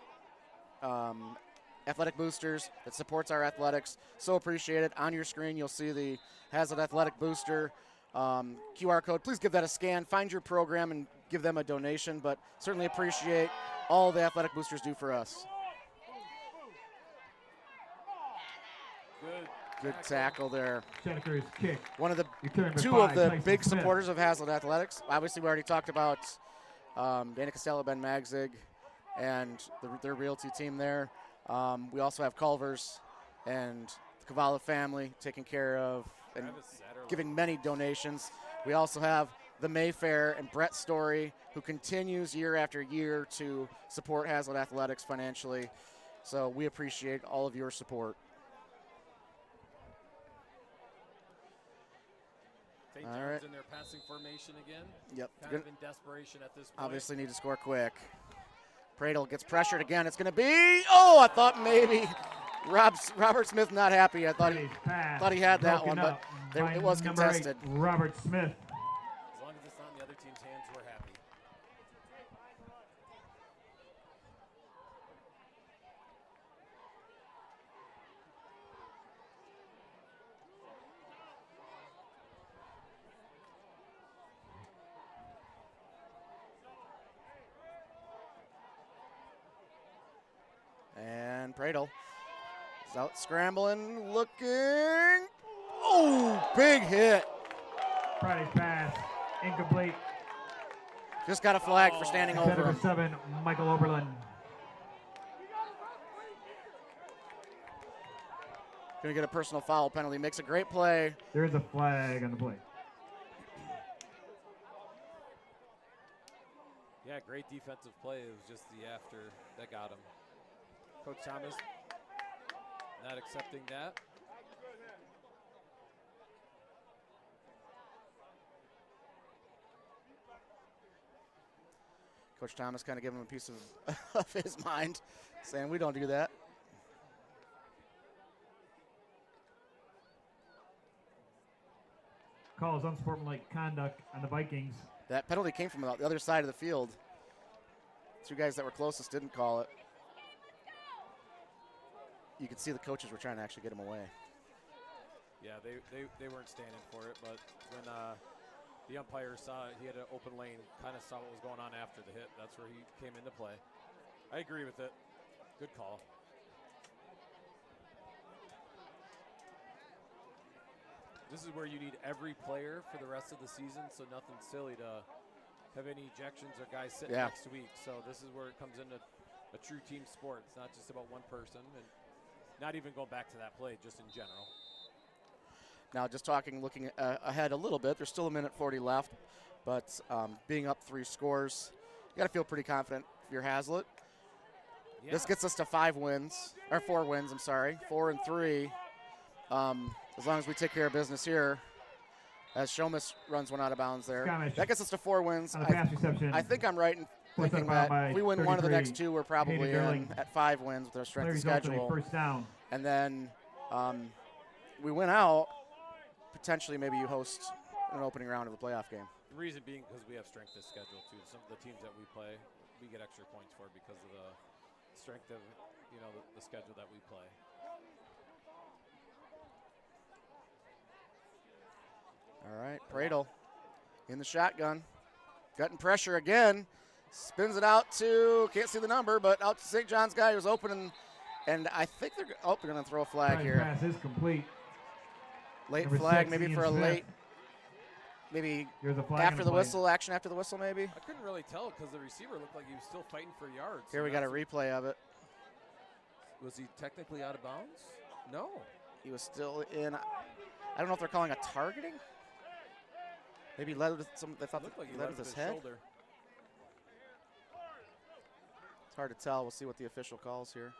athletic boosters that supports our athletics. So appreciated. On your screen, you'll see the Haslett Athletic Booster QR code. Please give that a scan. Find your program and give them a donation, but certainly appreciate all the athletic boosters do for us. Good tackle there. Shedeker's kick. One of the Return by two 5, of the Tyson big Smith. supporters of Haslett Athletics. Obviously, we already talked about Dana Costello, Ben Magzig, and their realty team there. We also have Culver's and the Cavallo family taking care of and giving many donations. We also have the Mayfair and Brett Story, who continues year after year to support Haslett Athletics financially. So we appreciate all of your support. St. All John's right. in their passing formation again. Yep. Kind of in desperation at this point. Obviously need to score quick. Pradle gets pressured again. It's going to be, oh, I thought maybe Robert Smith not happy. I thought he had that one, but it was contested. Robert Smith. As long as it's not in the other team's hands, we're happy. And Pradle is out scrambling, looking. Oh, big hit. Friday's pass. Incomplete. Just got a flag for standing over Center him. for 7, Michael Oberlin. Going to get a personal foul penalty. Makes a great play. There is a flag on the play. Yeah, great defensive play. It was just the after that got him. Coach Thomas not accepting that. Coach Thomas kind of giving him a piece of his mind, saying we don't do that. Calls unsportsmanlike conduct on the Vikings. That penalty came from the other side of the field. Two guys that were closest didn't call it. You could see the coaches were trying to actually get him away. Yeah, they weren't standing for it, but when the umpire saw it, he had an open lane, kind of saw what was going on after the hit. That's where he came into play. I agree with it. Good call. This is where you need every player for the rest of the season, so nothing silly to have any ejections or guys sitting next week. So this is where it comes into a true team sport. It's not just about one person, and not even going back to that play, just in general. Now, just looking ahead a little bit, there's still 1:40 left, but being up 3 scores, you got to feel pretty confident if you're Haslett. Yeah. This gets us to 4 wins, I'm sorry, 4 and 3. As long as we take care of business here, as Shomus runs one out of bounds there. Skamish. That gets us to 4 wins. I think I'm right in thinking that if we win one of the next 2, we're probably in at 5 wins with our strength of schedule. First down. And then we win out, potentially maybe you host an opening round of a playoff game. The reason being because we have strength of schedule too. Some of the teams that we play, we get extra points for because of the strength of the schedule that we play. All right, Pradle in the shotgun, gutting pressure again, spins it out to, can't see the number, but out to St. John's guy who's open, and I think they're going to throw a flag here. Pass is complete. Late Number flag, 6, maybe Ian for a Smith. late, maybe after the whistle, action after the whistle, maybe. I couldn't really tell because the receiver looked like he was still fighting for yards. Here we got a replay of it. Was he technically out of bounds? No. He was still in. I don't know if they're calling a targeting. Maybe led with some. They thought like he led with his head. Shoulder. It's hard to tell. We'll see what the official calls here.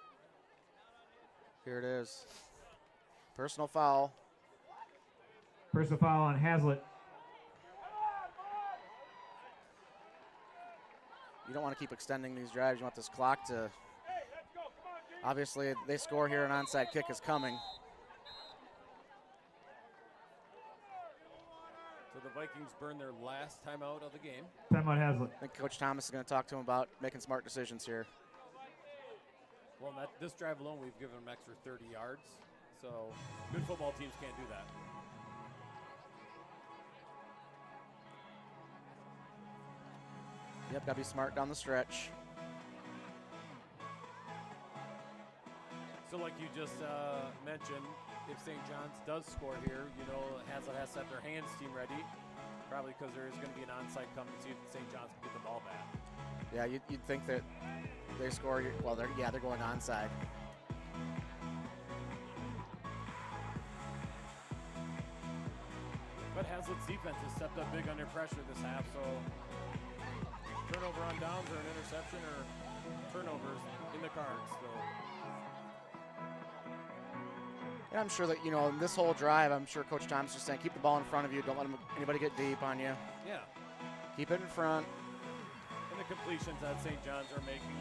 Here it is. Personal foul. Personal foul on Haslett. You don't want to keep extending these drives. You want this clock to. Obviously, they score here. An onside kick is coming. So the Vikings burn their last timeout of the game. Timeout Haslett. I think Coach Thomas is going to talk to him about making smart decisions here. Well, this drive alone, we've given them extra 30 yards. So good football teams can't do that. Yep, got to be smart down the stretch. So like you just mentioned, if St. John's does score here, Haslett has set their hands team ready, probably because there is going to be an onside coming to see if St. John's can get the ball back. Yeah, you'd think that they score. Well, they're going onside. But Haslett's defense has stepped up big under pressure this half, so turnover on downs or an interception or turnovers in the cards. So. And I'm sure that, in this whole drive, I'm sure Coach Thomas is saying, keep the ball in front of you. Don't let anybody get deep on you. Yeah. Keep it in front. And the completions that St. John's are making,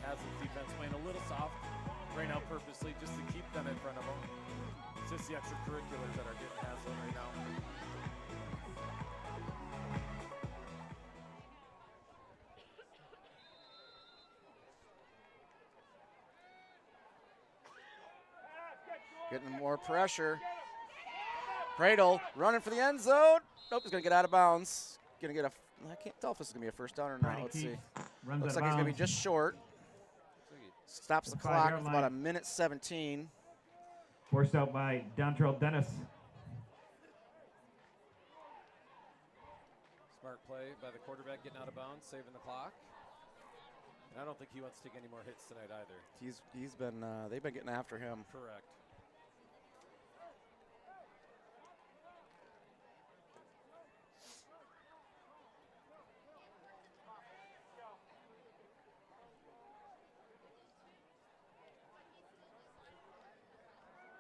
Haslett's defense playing a little soft right now purposely just to keep them in front of them. It's just the extracurriculars that are getting Haslett right now. Getting more pressure. Pradle running for the end zone. Nope, he's going to get out of bounds. I can't tell if this is going to be a first down or not. Let's see. Looks like he's going to be just short. Stops the clock with about 1:17. Forced out by Dontrell Dennis. Smart play by the quarterback getting out of bounds, saving the clock. And I don't think he wants to take any more hits tonight either. He's been they've been getting after him. Correct.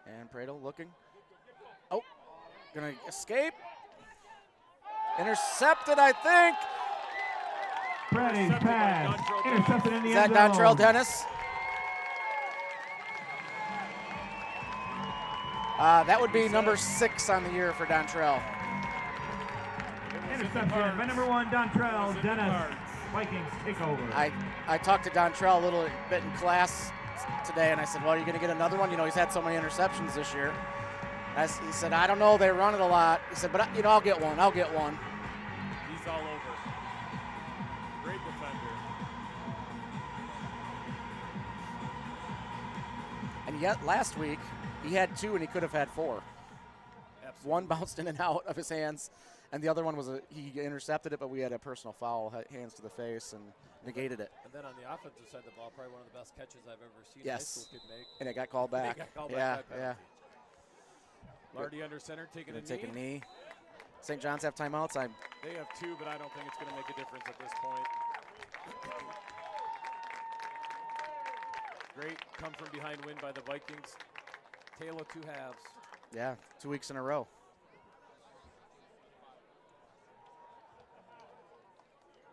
And Pradle looking. Oh, gonna escape. Intercepted, I think. Brady's pass. Intercepted in the Is end that zone. Dontrell Dennis? That would be number 6 on the year for Dontrell. Interception by number 1, Dontrell Dennis. Vikings take over. I talked to Dontrell a little bit in class today, and I said, well, are you going to get another one? He's had so many interceptions this year. He said, I don't know. They run it a lot. He said, but, I'll get one. I'll get one. He's all over. Great defender. And yet last week, he had 2, and he could have had 4. One bounced in and out of his hands, and the other one was he intercepted it, but we had a personal foul, hands to the face, and negated it. And then on the offensive side of the ball, probably one of the best catches I've ever seen Yes. a high school kid make. And it got called back. Yeah. Lardy under center taking a knee. St. John's have timeouts. They have 2, but I don't think it's going to make a difference at this point. Great come from behind win by the Vikings. Tale of 2 halves. Yeah, 2 weeks in a row.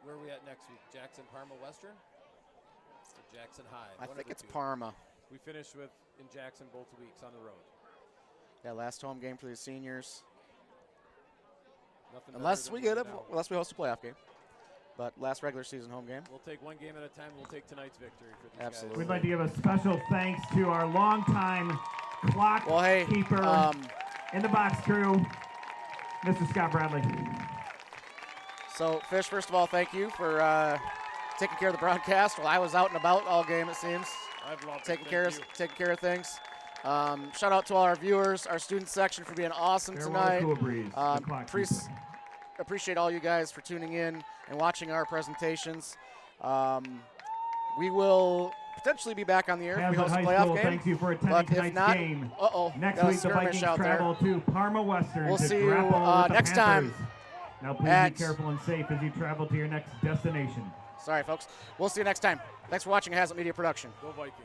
Where are we at next week? Jackson, Parma, Western? Or Jackson High? I think it's Parma. We finished in Jackson both weeks on the road. Yeah, last home game for the seniors. Nothing unless we host a playoff game. But last regular season home game. We'll take one game at a time. We'll take tonight's victory for these Absolutely. We'd like to give a special thanks to our longtime clock keeper in the box crew, Mr. Scott Bradley. So, Fish, first of all, thank you for taking care of the broadcast while I was out and about all game, it seems. I've loved taking care of things. Shout out to all our viewers, our student section for being awesome tonight. Cool breeze, Appreciate all you guys for tuning in and watching our presentations. We will potentially be back on the air if we host a playoff game. Thank you for attending tonight's game. Next week, the Vikings travel to Parma Western. We'll to see you next time. Now, please be careful and safe as you travel to your next destination. Sorry, folks. We'll see you next time. Thanks for watching Haslett Media Production. Go Vikings.